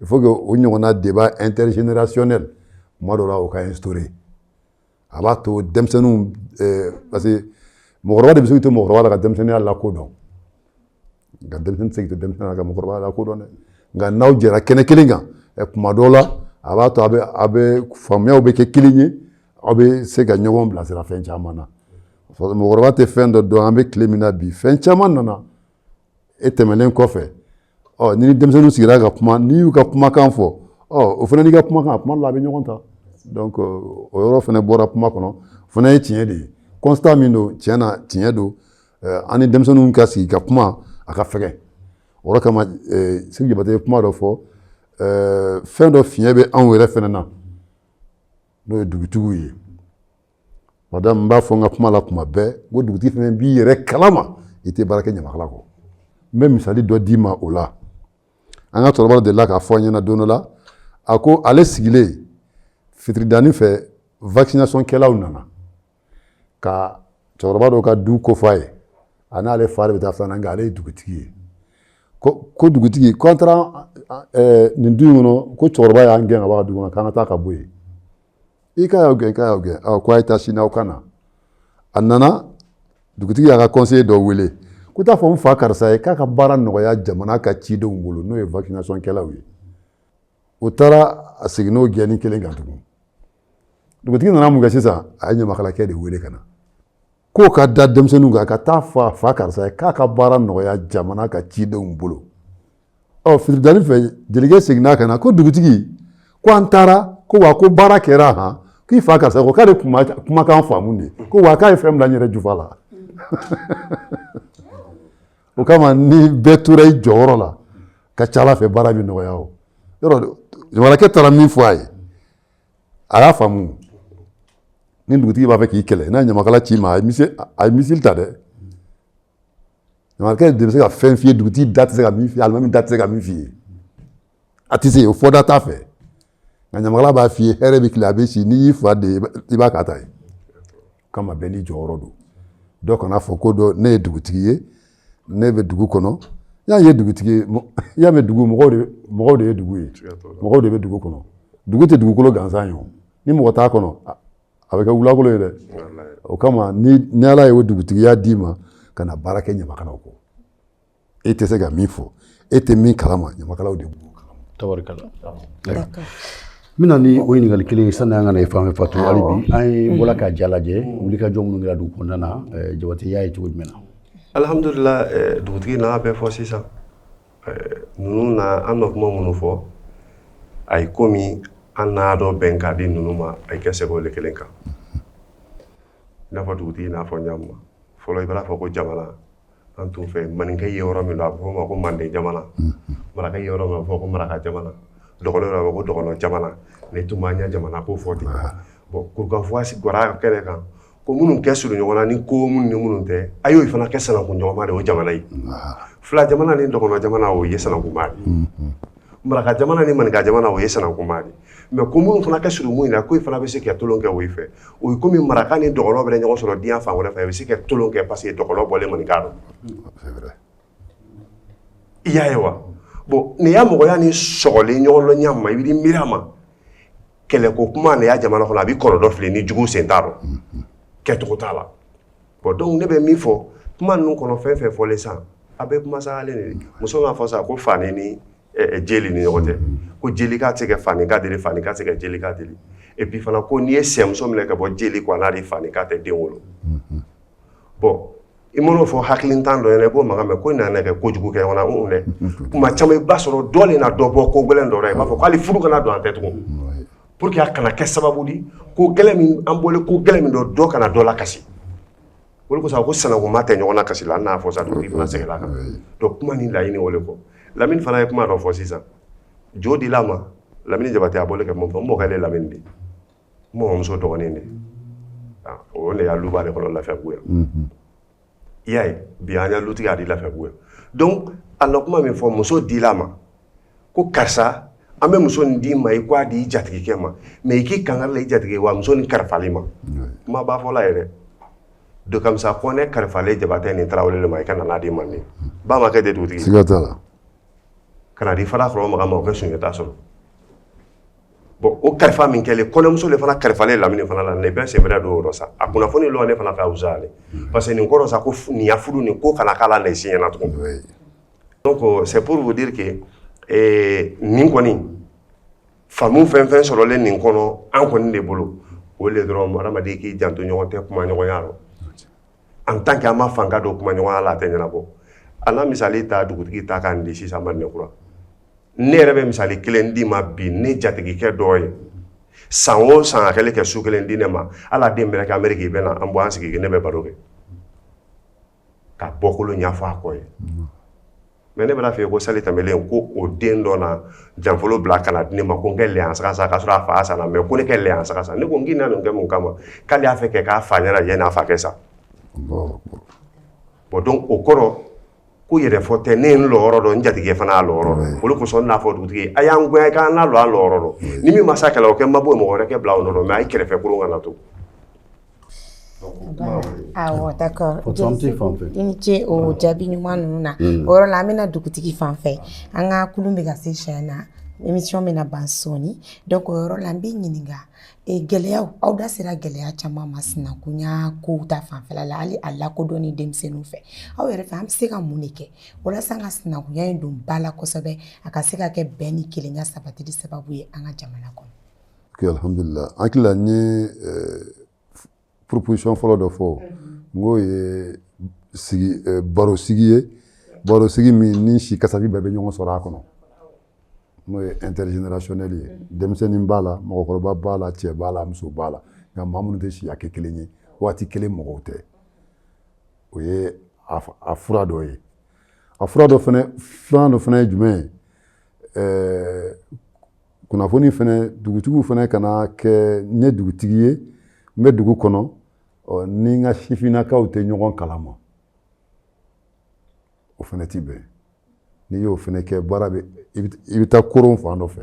il faut que o ɲɔgɔnna débat intergénérationnel kuma dɔ la o ka instaurer a b'a to denmisɛnninw parce que mɔgɔkɔrɔba de bɛ se k'i to mɔgɔkɔrɔba la ka denmisɛnninya lakodɔn nka denmisɛnnin tɛ se k'i to denmisɛnninya la ka mɔgɔkɔrɔba lakodɔn dɛ nka n'aw jɛra kɛnɛ kelen kan kuma dɔw la a b'a to a bɛ faamuyaw bɛ kɛ kelen ye aw bɛ se ka ɲɔgɔn bilasira fɛn caman na mɔgɔkɔrɔba tɛ fɛn dɔ dɔn an bɛ tile min na bi fɛn caman nana e tɛmɛnen kɔfɛ ni denmisɛnninw sigira ka kuma n'i y'u ka kumakan fɔ o fana n'i ka kumakan a kuma dɔ la a bɛ ɲɔgɔn ta donc o yɔrɔ fana bɔra kuma kɔnɔ o fana ye tiɲɛ de ye constat min don tiɲɛ na tiɲɛ don an ni denmisɛnninw ka sigi ka kuma a ka fɛgɛn o yɔrɔ kama Sigi Jabate ye kuma dɔ fɔ fɛn dɔ fiɲɛ bɛ anw yɛrɛ fana na n'o ye dugutigiw ye madame n b'a fɔ n ka kuma la kuma bɛɛ ko dugutigi fana b'i yɛrɛ kalama i tɛ baara kɛ ɲamakala kɔ n bɛ misali dɔ d'i ma o la an ka cɛkɔrɔba delila k'a fɔ an ɲɛna don dɔ la a ko ale sigilen fitiridaani fɛ vaccination kɛlaw nana ka cɛkɔrɔba dɔw ka du kofɔ a ye a n'ale fa de bɛ taa filanan nka ale ye dugutigi ye ko dugutigi ko an taara nin du in kɔnɔ ko cɛkɔrɔba y'an gɛn ka bɔ a ka du kɔnɔ k'an ka taa ka bɔ yen i k'a y'aw gɛn ko a ye taa sini aw ka na a nana dugutigi y'a ka conseiller dɔ wele ko t'a fɔ n fa karisa ye k'a ka baara nɔgɔya jamana ka cidenw bolo n'o ye vaccination kɛlaw ye o taara a segin n'o gɛnni kelen kan tugun dugutigi nana mun kɛ sisan a ye ɲamakalakɛ de wele ka na k'o ka da denmisɛnninw kan ka taa fɔ a fa karisa ye k'a ka baara nɔgɔya jamana ka cidenw bolo fitiridaani fɛ jelikɛ seginna ka na ko dugutigi ko an taara ko wa ko baara kɛra han k'i fa karisa ko k'ale kumakan faamu de ko wa k'a ye fɛn bila n yɛrɛ jufa la o kama ni bɛɛ tora i jɔyɔrɔ la ka ca Ala fɛ baara bɛ nɔgɔya o yɔrɔ jamanakɛ taara min fɔ a ye a y'a faamu ni dugutigi b'a fɛ k'i kɛlɛ n'a ɲamakala ci ma a ye misili ta dɛ ɲamakala de bɛ se ka fɛn f'i ye dugutigi da tɛ se ka min f'i ye alimami da tɛ se ka min f'i ye a tɛ se o fɔda t'a fɛ nka ɲamakala b'a f'i ye hɛrɛ bɛ tile a bɛ si n'i y'i fa de i b'a k'a ta ye kama bɛɛ n'i jɔyɔrɔ don dɔ kana fɔ ko dɔ ne ye dugutigi ye ne bɛ dugu kɔnɔ y'a ye dugutigi i y'a mɛn dugu mɔgɔw de ye dugu ye mɔgɔw de bɛ dugu kɔnɔ dugu tɛ dugukolo gansan ye o ni mɔgɔ t'a kɔnɔ a bɛ kɛ wulakolo ye dɛ o kama ni Ala ye o dugutigiya d'i ma ka na baara kɛ ɲamakalaw kɔ e tɛ se ka min fɔ e tɛ min kalama ɲamakalaw de b'o kalama. Tabarikala. N bɛna ni o ɲininkali kelen ye sanni an ka na i fan fɛ Fatu hali bi an ye bɔla ka ja lajɛ wulikajɔ minnu kɛra dugu kɔnɔna na Jabate y'a ye cogo jumɛn na. Alhamdulillah dugutigi n'a bɛɛ fɔ sisan ninnu na an bɛ kuma minnu fɔ a ye komi an n'a dɔn bɛn ka di ninnu ma a ye kɛ sɛbɛn o kelen kan i n'a fɔ dugutigi n'a fɔ ɲamu ma fɔlɔ i b'a fɔ ko jamana an tun fɛ maninkɛ ye yɔrɔ min don a bɛ fɔ o ma ko manden jamana maraka ye yɔrɔ min a bɛ fɔ ko maraka jamana dɔgɔnɔ yɔrɔ a bɛ fɔ ko dɔgɔnɔ jamana ne tun b'a ɲɛ jamana ko fɔ ten bon kurukanfuga bɔra kɛnɛ kan ko minnu kɛ surun ɲɔgɔn na ni ko minnu ni minnu tɛ a y'o fana kɛ sanakun ɲɔgɔnma de o jamana ye fila jamana ni dɔgɔnɔ jamana o ye sanakunma de maraka jamana ni maninka jamana o ye sanakunma de mais ko minnu fana kɛ surun mun na ko i fana bɛ se ka tolon kɛ o fɛ o ye komi maraka ni dɔgɔnɔ bɛ ɲɔgɔn sɔrɔ diɲɛ fan wɛrɛ fɛ i bɛ se ka tolon kɛ parce que dɔgɔnɔ bɔlen maninka don i y'a ye wa bon nin y'a mɔgɔya ni sɔgɔlen ɲɔgɔn dɔn ɲa ma i bɛ miiri a ma kɛlɛko kuma nin y'a jamana kɔnɔ a bɛ kɔlɔlɔ fili ni jugu sen t'a rɔ kɛcogo t'a la bon donc ne bɛ min fɔ kuma ninnu kɔnɔ fɛn fɛn fɔlen san a bɛ kuma sagalen de muso m'a fɔ sa ko fani ni jeli ni ɲɔgɔn tɛ ko jelika tɛ se ka fanika deli fanika tɛ se ka jelika deli et puis fana ko n'i ye sɛmuso minɛ ka bɔ jeli kɔ n'a de fanika tɛ den wolo bon i man'o fɔ hakilintan dɔ ɲɛna i b'o mankan mɛn ko nana kɛ kojugu kɛ ɲɔgɔn na dɛ kuma caman i b'a sɔrɔ dɔ le na dɔ bɔ ko gɛlɛn dɔ la i b'a fɔ ko hali furu kana don an tɛ tugun pour que a kana kɛ sababu di ko gɛlɛn min an bɔlen ko gɛlɛn min dɔ kana dɔ la kasi o de kosɔn ko sanakunma tɛ ɲɔgɔn na kasi la an n'a fɔ sa dugutigi fana sɛgɛnna kan donc kuma ni laɲini o de kɔ Lamine fana ye kuma dɔ fɔ sisan jo dil'a ma Lamine Jabate a bɔlen kɛ mun fɔ n mɔkɛ le Lamine de n mɔmuso dɔgɔnin de o ne ya luba de kɔnɔ lafiya buya i y'a ye bi an ya lutigi a di lafiya buya donc a na kuma min fɔ muso dila ma ko karisa an bɛ muso nin di ma i k'a di i jatigikɛ ma mais i k'i kangari la i jatigikɛ wa muso nin karifali ma kuma b'a fɔ la yɛrɛ de comme ça Kɔnɛ karifalen Jabatɛ nin Tarawele ma i ka na di Manden ba ma kɛ de dugutigi siga t'a la kana di fara kɔrɔ maga ma o kɛ sunjata sɔrɔ bon o kalifa min kɛlen kɔɲɔmuso de fana kalifalen Lamini fana la nin bɛɛ senbɛrɛ don o yɔrɔ sa a kunnafoni lɔ ne fana fɛ Awuza ale parce que nin kɔrɔ sa ko nin ya furu nin ko kana k'a la nin si ɲɛna tugun donc c'est pour vous dire que nin kɔni faamu fɛn fɛn sɔrɔlen nin kɔnɔ an kɔni de bolo o le dɔrɔn adamaden k'i janto ɲɔgɔn tɛ kuma ɲɔgɔnya rɔ en tant que an ma fanga don kuma ɲɔgɔnya la a tɛ ɲɛnabɔ a na misali ta dugutigi ta k'an di sisan Madinɛkura ne yɛrɛ bɛ misali kelen di ma bi ne jatigikɛ dɔ ye san o san a kɛlen kɛ su kelen di ne ma ala den bɛrɛ kɛ Amérique i bɛ na an bɔ an sigi ne bɛ baro kɛ ka bɔkolo ɲɛfɔ a kɔ ye mais ne bɛna fɛ ko sali tɛmɛlen ko o den dɔ na janfolo bila kana di ne ma ko n kɛ lɛyan sagasa k'a sɔrɔ a fa sanna mais ko ne kɛ lɛyan sagasa ne ko n k'i na nin kɛ mun kama k'ale y'a fɛ kɛ k'a fa ɲɛna yanni a fa kɛ sa bon donc o kɔrɔ ko yɛrɛ fɔ tɛ ne n lɔyɔrɔ dɔn n jatigikɛ fana y'a lɔyɔrɔ dɔn olu kosɔn n'a fɔ dugutigi a y'an goya k'an na lɔ an lɔyɔrɔ dɔn ni min ma sa kɛlɛ o kɛ n ma bɔ mɔgɔ wɛrɛ kɛ bila o nɔ mais a ye kɛrɛfɛ kurun kana to awɔ d'accord i ni ce o jaabi ɲuman ninnu na o yɔrɔ la an bɛna dugutigi fan fɛ an ka kulun bɛ ka se siɲɛ na émission bɛna ban sɔɔni donc o yɔrɔ la an bɛ ɲininka gɛlɛyaw aw da sera gɛlɛya caman ma sinakunya kow ta fanfɛla la hali a lakodɔnni denmisɛnninw fɛ aw yɛrɛ fɛ an bɛ se ka mun de kɛ walasa an ka sinakunya in don ba la kosɛbɛ a ka se ka kɛ bɛn ni kelenya sabatili sababu ye an ka jamana kɔnɔ. ok alhamdulillah an hakili la n ye proposition fɔlɔ dɔ fɔ n k'o ye baro sigi min ni si kasabi bɛɛ bɛ ɲɔgɔn sɔrɔ a kɔnɔ n'o ye intergénérationnel ye denmisɛnnin b'a la mɔgɔkɔrɔba b'a la cɛ b'a la muso b'a la nka maa minnu tɛ si hakɛ kelen ye waati kelen mɔgɔw tɛ o ye a fura dɔ ye a fura dɔ fana filanan dɔ fana ye jumɛn ye kunnafoni fana dugutigiw fana kana kɛ n ye dugutigi ye n bɛ dugu kɔnɔ ni n ka sifinnakaw tɛ ɲɔgɔn kalama o fana ti bɛn n'i y'o fana kɛ baara bɛ i bɛ taa koron fan dɔ fɛ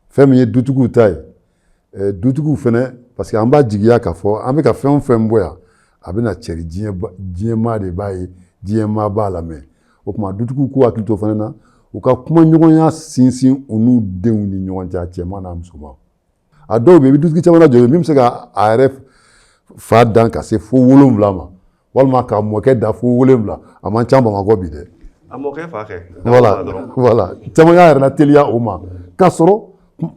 fɛn min ye dutigiw ta ye dutigiw fana parce que an b'a jigiya k'a fɔ an bɛ ka fɛn o fɛn bɔ yan a bɛna cɛri diɲɛmaa de b'a ye diɲɛmaa b'a lamɛn o tuma dutigiw k'u hakili to fana na u ka kuma ɲɔgɔnya sinsin u n'u denw ni ɲɔgɔn cɛ a cɛman n'a musoman a dɔw bɛ yen i bɛ dutigi caman jɔ min bɛ se ka a yɛrɛ fa dan ka se fo 7 ma walima ka mɔkɛ da fo 7 a man ca Bamakɔ bi dɛ. a mɔkɛ fa kɛ. voilà caman y'a yɛrɛ lateliya o ma k'a sɔrɔ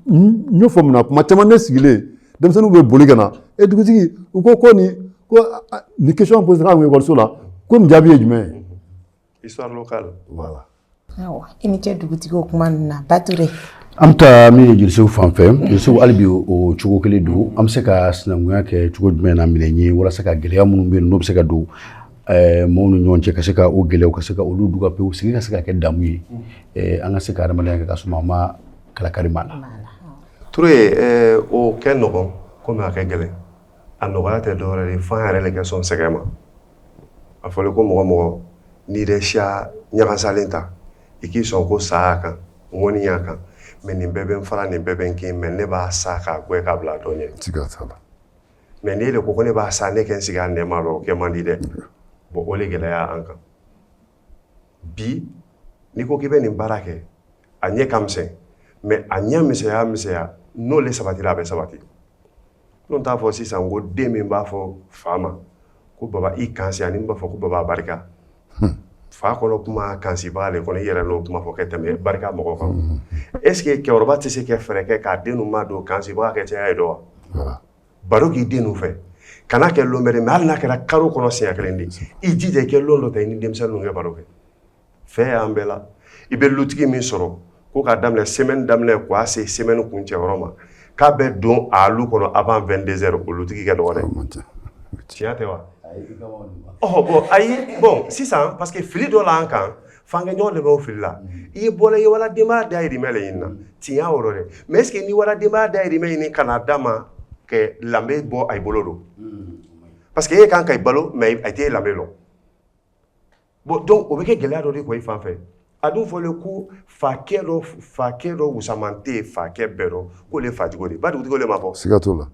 n y'o fɔ mun na kuma caman ne sigilen denmisɛnninw bɛ boli ka na dugutigi u ko ni question posée ka ekɔliso la ko nin jaabi ye jumɛn ye. histoire locale. voilà. awɔ i ni ce dugutigi o kuma ninnu na Bature. an bɛ taa min ye Jelisew fan fɛ Jelisew hali bi o cogo kelen don an bɛ se ka sinankunya kɛ cogo jumɛn na minɛ ye walasa ka gɛlɛya minnu bɛ yen n'o bɛ se ka don maaw ni ɲɔgɔn cɛ ka se ka o gɛlɛyaw ka se ka olu duga pewu sigi ka se ka kɛ damu ye an ka se ka adamadenya kɛ ka sɔrɔ an ma kalakari maa la. Ture o kɛ nɔgɔn komi a kɛ gɛlɛn a nɔgɔya tɛ dɔwɛrɛ ye f'an yɛrɛ le kɛ sɔn sɛgɛn ma a fɔlen ko mɔgɔ n'i yɛrɛ siya ɲagasalen ta i k'i sɔn ko saya kan ŋɔni y'a kan mais nin bɛɛ bɛ n fara nin bɛɛ bɛ n kin mais ne b'a sa k'a gɛn k'a bila a dɔ ɲɛ. siga t'a la. mais n'e de ko ne b'a sa ne kɛ n sigi a nɛma la o kɛ man di dɛ bon o le gɛlɛya an kan bi n'i ko k'i bɛ nin baara kɛ a ɲɛ ka misɛn mais a ɲɛ misɛnya n'o le sabatira a bɛ sabati n'o t'a fɔ sisan ko den min b'a fɔ fa ma ko baba i kansi ani b'a fɔ ko baba barika fa kɔnɔ kuma kansibaga le kɔnɔ i yɛrɛ n'o kuma fɔ kɛ tɛmɛ barika mɔgɔ kan est ce que cɛkɔrɔba tɛ se kɛ fɛɛrɛ kɛ k'a den ninnu ma don kansibaga kɛ caya ye dɔ wa baro k'i den ninnu fɛ kana kɛ lon bɛrɛ mais hali n'a kɛra karo kɔnɔ siɲɛ kelen de i jija i kɛ lon dɔ ta i ni denmisɛnninw kɛ baro kɛ fɛn y'an bɛɛ la i bɛ lutigi min sɔrɔ ko k'a daminɛ semaine daminɛ k'a se semaine kuncɛ yɔrɔ ma k'a bɛ don a lu kɔnɔ avant 22 heures o lutigi kɛ dɔgɔ dɛ tiɲɛ tɛ wa bon ayi bon sisan parce que fili dɔ la an kan f'an kɛ ɲɔgɔn dɛmɛ o fili la i ye bɔla i ye waladenbaya dahirimɛ le ɲini na tiɲɛ y'o yɔrɔ dɛ mais est ce que ni waladenbaya dahirimɛ ɲini ka n'a d'a ma que lambe bo ay boloro parce que quand kay balo mais a été lambe lo bon donc o beke gele ado ko ifan fait adu fo le coup fa kero usamante fa kebero ko le fajigo de ba du ko le mafo sigatola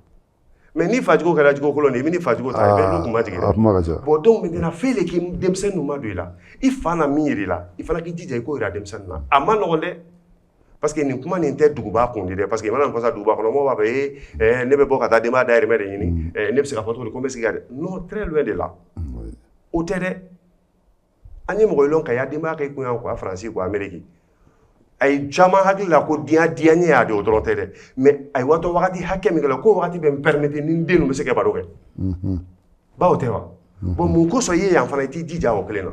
mais ni fajigo kala jigo ko lo ni ni fajigo ta be lu kuma jigire bon donc maintenant fele ki demsen no madu la ifana miri la ifana ki dije ko ira demsen na amano ngole parce que ni kuma ni te duguba kundi de parce que mana ko sa duguba ko mo ba be ne be bo kata de ma daire me de ni ne be se ka foto ko be se garde non très loin de là o tere ani mo lon ka ya de ma kay kuyan ko français ko amérique ay jama hakila ko dia nya ya de o dron tere mais ay wato wakati hakemi ko wakati be permettre ni ndenu be se ke baro ke ba o tewa bon mun ko so ye yan fana ti dija o klena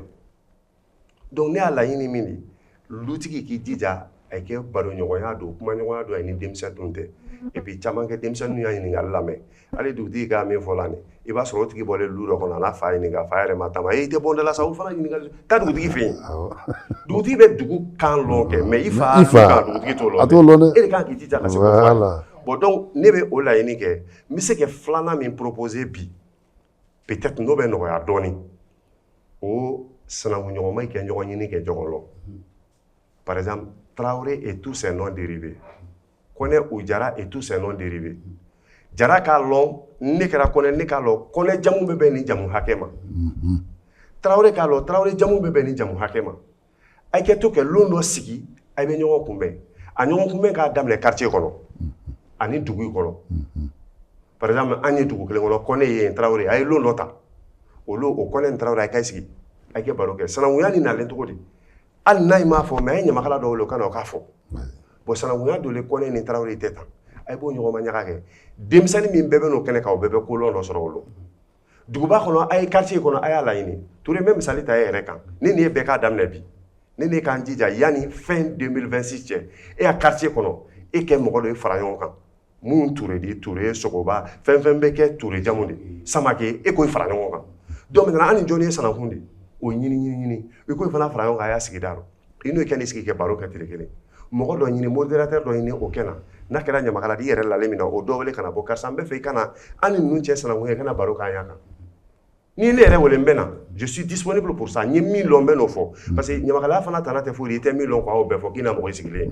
donc ne ala yini mini lutiki ki dija ay ke baro nyogoya do kuma nyogoya do ay ni demsa tunte et puis chama ke demsa nu yani ngal lame ale du di ga me folane e ba so tigi bolé luro ko na fa ni ga fa re matama e te bon de la sa fana ni ngal ta du tigi fin du tigi be du kan lo ke mais ifa du tigi to lo e kan ki dija ka se voilà bon donc ne be o la yini ke mi se ke flana mi proposer bi peut-être no be no ya doni o sana mu nyoma ke nyogo nyini ke jogolo par exemple Traoré et tous ses noms dérivés. Connaît Oujara et tous ses noms dérivés. Jara ka long, ne kera connaît ne ka lo, connaît jamu bebe ni jamu hakema. Traoré ka lo, Traoré jamu bebe ni jamu hakema. Ay ke to ke londo sigi, ay be nyongo kumbe. A nyongo kumbe ka dam le quartier kono. Ani dugu kono. Par exemple, ani dugu kele kono connaît ye Traoré, ay londo ta. Olo o connaît Traoré ay kay sigi. Ay ke baroke. Sana wuyani na len to ko di. Al nay ma fo mais nyamakala do lo kana ka fo bo sana wuya do le koné ni Traoré teta ay bo nyoma nyaka ke demsani min bebe no kene ka o bebe ko lo no soro lo duguba kono ay quartier kono ay ala yini touré même salita ay rekan ni ni be ka damne bi ni ni kan jija yani fin 2026 et à quartier kono e ke mo do farayon kan mun touré di touré sokoba fen be ke touré jamundi samake e ko farayon kan do maintenant ani joni sana hundi o nyini e ko fana fara yon ga ya sigi daro ino e kani sigi ke baro ka tire mo do nyini moderateur do nyini o kena na kala nyama kala di yere la lemina o do wele kana bo kar sambe fe kana ani nun che sana ngwe kana baro ka yaka ni le re wole mbena je suis disponible pour ça ni mi lo mbeno fo parce que nyama kala fana tanate fo ri te mi lo kwa o be fo kina mo sigile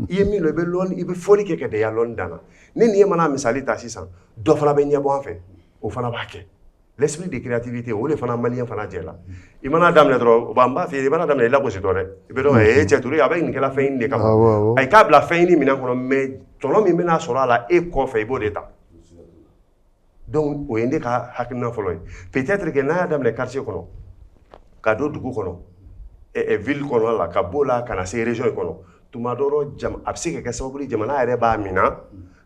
ye mi lo be lon ibe foli ke de ya lon dana ni mana misali ta 600 do fana be nyabo en fait o fana ba ke l'esprit de créativité ou les fana malien fana jela imana damne dro bamba fi imana damne la ko sitore ibe do e cheturi avec ni kala fin de kam ay kabla fin ni mina kono mais tono mi mena sora la e ko fe bo deta donc o yende ka hakina foloy peut-être que na damne quartier kono ka do dugu kono e ville kono la ka bola kana se région kono tumadoro jam absike ke sabuli jamana ere ba mina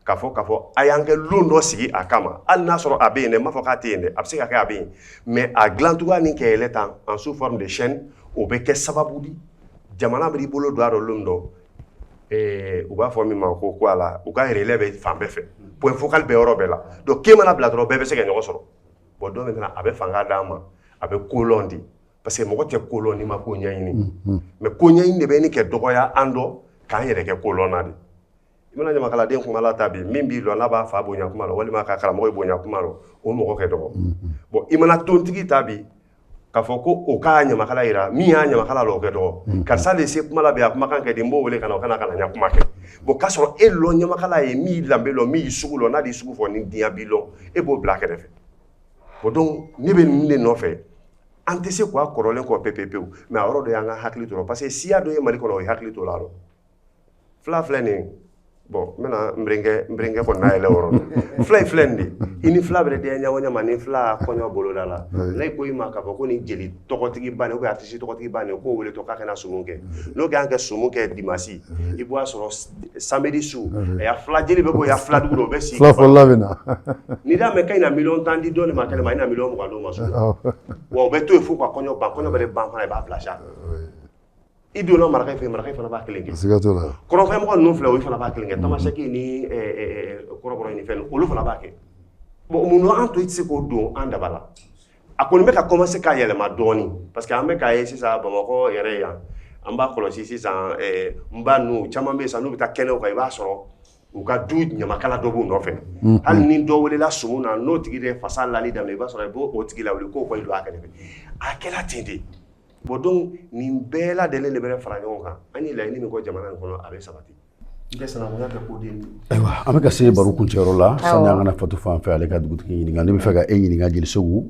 kafo ayange lundo sigi akama al nasoro abene ma foka tende absika ka abene mais a glantuga ni ke eletan en sous forme de chaîne o be ke sababudi jamana bri bolo do aro lundo o ba fo mi ma ko ala o ka relève fambe fe point focal be oro bela donc kemana bla dro bebe se ke nyoko soro bo do maintenant abe fanga dama abe kolondi parce que mo ko te koloni ma ko nyayini mais ko nyayini be ni ke dogoya ando kan yere ke kolonadi imana nyama kala den kuma la tabi mimbi lo na ba fa bonya kuma lo wali ma ka kala mo bonya kuma lo o mo ko ke do bon imana tontigi tabi ka foko o ka nyama kala ira mi ya nyama kala lo ke do ka sa le se kuma la be kuma kan ke dimbo wele kana nya kuma ke bon ka so e lo nyama kala e mi lambe lo mi sugu lo na di sugu fo ni dia bi lo e bo black de fe bon donc ni be ni no fe antese ko akorolen ko PPP mais oro do yanga hakli to parce que si ya do e mali ko lo hakli to la lo fla flening bon mena mbringe ko na ele woro fly flendi ini fla bre de nya wonya mani fla ko nya bolo dala lay ko yima ka ko ni jeli tokotigi bane ko artiste tokotigi bane ko wele to ka kana sumunke no ga nga sumunke dimasi ibo asoro samedi su ya fla jeli be ko ya fla du do be si fla fo lavina ni da me kay na million tandi do ni ma kele ma na million ko do ma so wo be to fu ko konyo be ban fa ba flasha idolo maraka fana ba kelenge sigatola kono fay mo non fla o fana ba kelenge tamashaki ni koroboro ni fen o lo fana ba ke bo mu no anto itse ko do anda bala akoni me ka commencer ka yele ma doni parce que ambe ka yesi sa ba ko yere ya amba kolo si sa mba nu chama be sa nu bita kene o ka ba soro u ka du ɲamakala dɔ b'u nɔfɛ hali ni dɔ welela sumu na n'o tigi de fasa lali daminɛ i b'a sɔrɔ i b'o tigi lawuli k'o kɔni don a kɛrɛfɛ a kɛla ten de bon donc nin bɛɛ lajɛlen de bɛ fara ɲɔgɔn kan an ye laɲini min kɔ jamana in kɔnɔ a bɛ sabati ayiwa an bɛ ka se baro kuncɛyɔrɔ la sani an kana Fatu fan fɛ ale ka dugutigi ɲininka ne bɛ fɛ ka e ɲininka Jeli Segu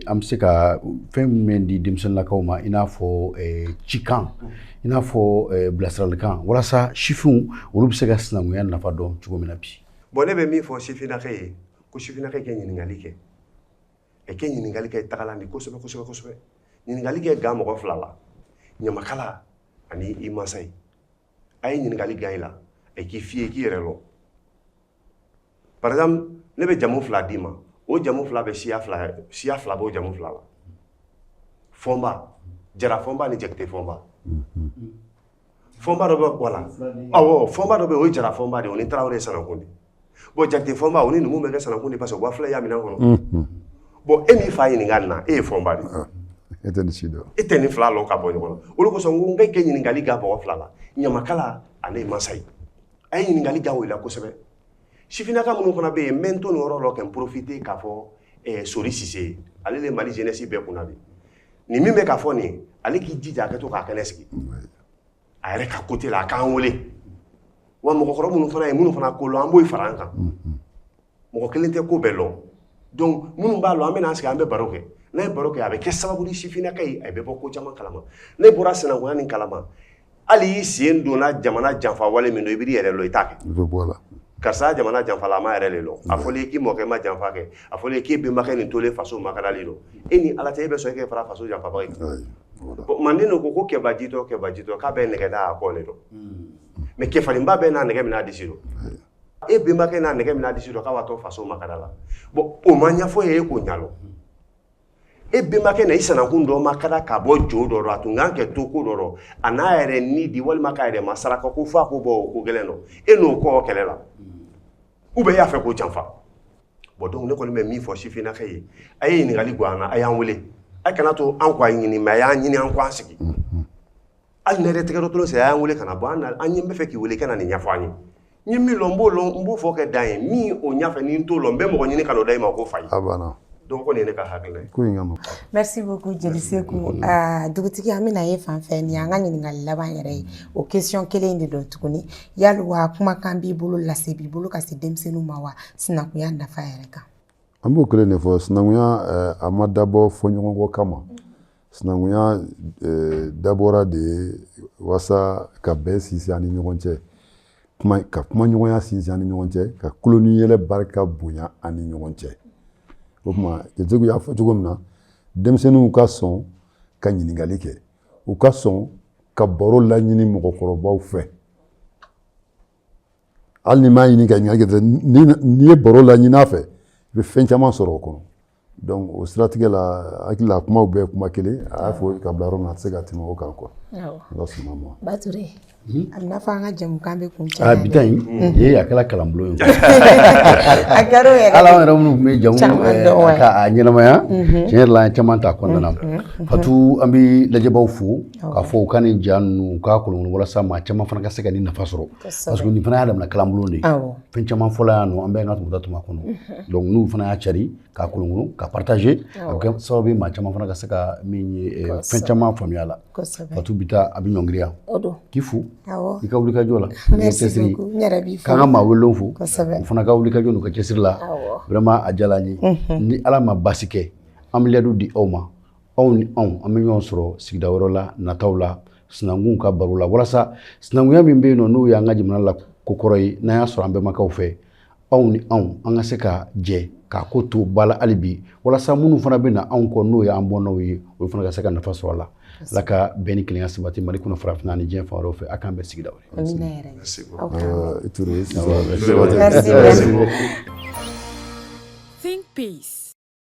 an bɛ se ka fɛn min di denmisɛnninlakaw ma i n'a fɔ cikan i n'a fɔ bilasiralikan walasa sifinw olu bɛ se ka sinankunya nafa dɔn cogo min na bi. bon ne bɛ min fɔ sifinnakɛ ye ko sifinnakɛ kɛ ɲininkali kɛ kɛ ɲininkali kɛ tagalan di kosɛbɛ kosɛbɛ kosɛbɛ ɲininkali kɛ gan mɔgɔ fila la ɲamakala ani i mansa ye a ye ɲininkali gan i la k'i f'i ye k'i yɛrɛ lɔ par exemple ne bɛ jamu fila d'i ma o jamu fila bɛ siya fila b'o jamu fila la fɔnba jara fɔnba ni jakite fɔnba fɔnba dɔ bɛ wala awɔ fɔnba dɔ bɛ o ye jara fɔnba de o ni tarawele sanakun de bon jakite fɔnba o ni numu bɛ kɛ sanakun de parce que wa fila y'a minɛ kɔnɔ bon e min fa ɲininka nin na e ye fɔnba de e tɛ nin si dɔn e tɛ nin fila lɔ ka bɔ ɲɔgɔn na olu kosɔn n ko n kɛ ɲininkali k'a mɔgɔ fila la ɲamakala ani mansa ye a ye ɲininkali k'a o la kosɛbɛ sifinnaka minnu fana bɛ yen n bɛ n to nin yɔrɔ la ka n profiter k'a fɔ Sori Sise ale de Mali jeunesse bɛɛ kunna bi nin min bɛ k'a fɔ nin ale k'i jija a ka to k'a kɛnɛ sigi a yɛrɛ ka côté la a k'an wele wa mɔgɔkɔrɔ minnu fana ye minnu fana ko lɔn an b'o fara an kan mɔgɔ kelen tɛ ko bɛɛ lɔn donc minnu b'a lɔn an bɛ n'an sigi an bɛ baro kɛ n'a ye baro kɛ a bɛ kɛ sababu ni sifinnaka ye a bɛ bɔ ko caman kalama ne bɔra sinankunya nin kalama hali i sen donna jamana janfa wale min don i b'i yɛrɛ lɔ i t'a kɛ. I bɛ bɔ a la. karisa jamana janfa la a ma yɛrɛ le lɔ a fɔlen k'i mɔkɛ ma janfa kɛ a fɔlen k'i bɛnbakɛ nin tolen faso makarali lɔ e ni ala tɛ e bɛ sɔn e kɛ fara faso janfabaga ye. bon manden ko kɛbajitɔ k'a bɛ nɛgɛ da a kɔ le dɔn mais kɛfarinba bɛɛ n'a nɛgɛ minɛ a disi dɔn e bɛnbakɛ n'a nɛgɛ minɛ a disi dɔn k'a b'a to faso makara la bon o ma ɲɛfɔ ye e k'o ɲalɔ e bɛnbakɛ na i sanakun dɔ ma kada k'a bɔ jo dɔ a tun kan kɛ to ko dɔ a n'a yɛrɛ ni di walima k'a yɛrɛ ma saraka ko f'a ko bɔ o ko gɛlɛn dɔ e n'o kɔ kɛlɛ la ou bien i y'a fɛ ko janfa bon donc ne kɔni bɛ min fɔ sifinnakɛ ye a ye ɲininkali guwan an na a y'an wele a kana to an kɔ a ɲini mais a y'an ɲini an kɔ an sigi hali ne yɛrɛ tɛgɛ dɔ tolen se a y'an wele ka na bon an ye n bɛ fɛ k'i wele ka na nin ɲɛfɔ an ye n ye min lɔn n b'o fɔ kɛ dan ye min o ɲɛfɛ ni n t'o lɔn n bɛ mɔgɔ ɲini ka n'o da i ma ko fa ye. A banna. donc ko nin ye ne ka hakilina ye. ko in ka nɔgɔn. Merci beaucoup Jeli Segu. Dugutigi an bɛna ye fan fɛ nin y'an ka ɲininkali laban yɛrɛ ye o question kelen de don tuguni yali wa kumakan b'i bolo lase b'i bolo ka se denmisɛnninw ma wa sinankunya nafa yɛrɛ kan. An b'o kelen de fɔ sinankunya a ma dabɔ fɔɲɔgɔnkɔ kama sinankunya dabɔra de walasa ka bɛn sinsin an ni ɲɔgɔn cɛ ka kumaɲɔgɔnya sinsin an ni ɲɔgɔn cɛ ka kuloniyɛlɛ barika bonya an ni ɲɔgɔn cɛ. O tuma Jeli y'a fɔ cogo min na denmisɛnninw ka sɔn ka ɲininkali kɛ u ka sɔn ka baro laɲini mɔgɔkɔrɔbaw fɛ hali ni m'a ɲini ka ɲininkali kɛ n'i ye baro laɲini a fɛ i bɛ fɛn caman sɔrɔ o kɔnɔ donc o siratigɛ la hakili la kumaw bɛɛ kuma kelen a y'a fɔ ka bila yɔrɔ min na a tɛ se ka tɛmɛ o kan quoi. Ala sɔnna ma. Bature a bɛ n'a fɔ an ka jamukan bɛ kun cɛ. Bi ta in a kɛla kalanbulon ye. A kɛra o yɛrɛ. Ala an yɛrɛ minnu tun bɛ jamu k'a ɲɛnamaya tiɲɛ yɛrɛ la an caman t'a kɔnɔna na Fatu an bɛ lajɛbaw fo k'a fɔ u ka nin ja ninnu u k'a kolon walasa maa caman fana ka se ka nin nafa sɔrɔ parce que nin fana y'a daminɛ kalanbulon de ye fɛn caman fɔla yan nɔ an bɛɛ ka tumuta tuma kɔnɔ donc n'u fana y'a cari k'a kolon ka partager a bɛ kɛ sababu ye maa caman fana ka se ka min ye fɛn caman faamuya la Fatu bi taa a bɛ ɲɔngiriya k'i fo i ka wulikajɔ la cɛsiri k'an ka maa welenw fo u fana ka wulikajɔ n'u ka cɛsiri la vraiment a diyala an ye ni Ala ma basi kɛ an bɛ leadu di aw ma aw ni anw an bɛ ɲɔgɔn sɔrɔ sigida wɛrɛw la nataw la sinankun ka baro la walasa sinankunya min bɛ yen nɔ n'o y'an ka jamana la kokɔrɔ ye n'an y'a sɔrɔ an bɛnbakaw fɛ aw ni anw an ka se ka jɛ k'a ko to ba la hali bi walasa minnu fana bɛ na anw kɔ n'o y'an bɔnnaw ye olu fana ka se ka nafa sɔrɔ a la Ala ka bɛn ni kelenya sabati Mali kɔnɔ farafinna ani diɲɛ fan wɛrɛw fɛ a k'an bɛn sigida wɛrɛ. Merci beaucoup. Merci beaucoup. Think Peace.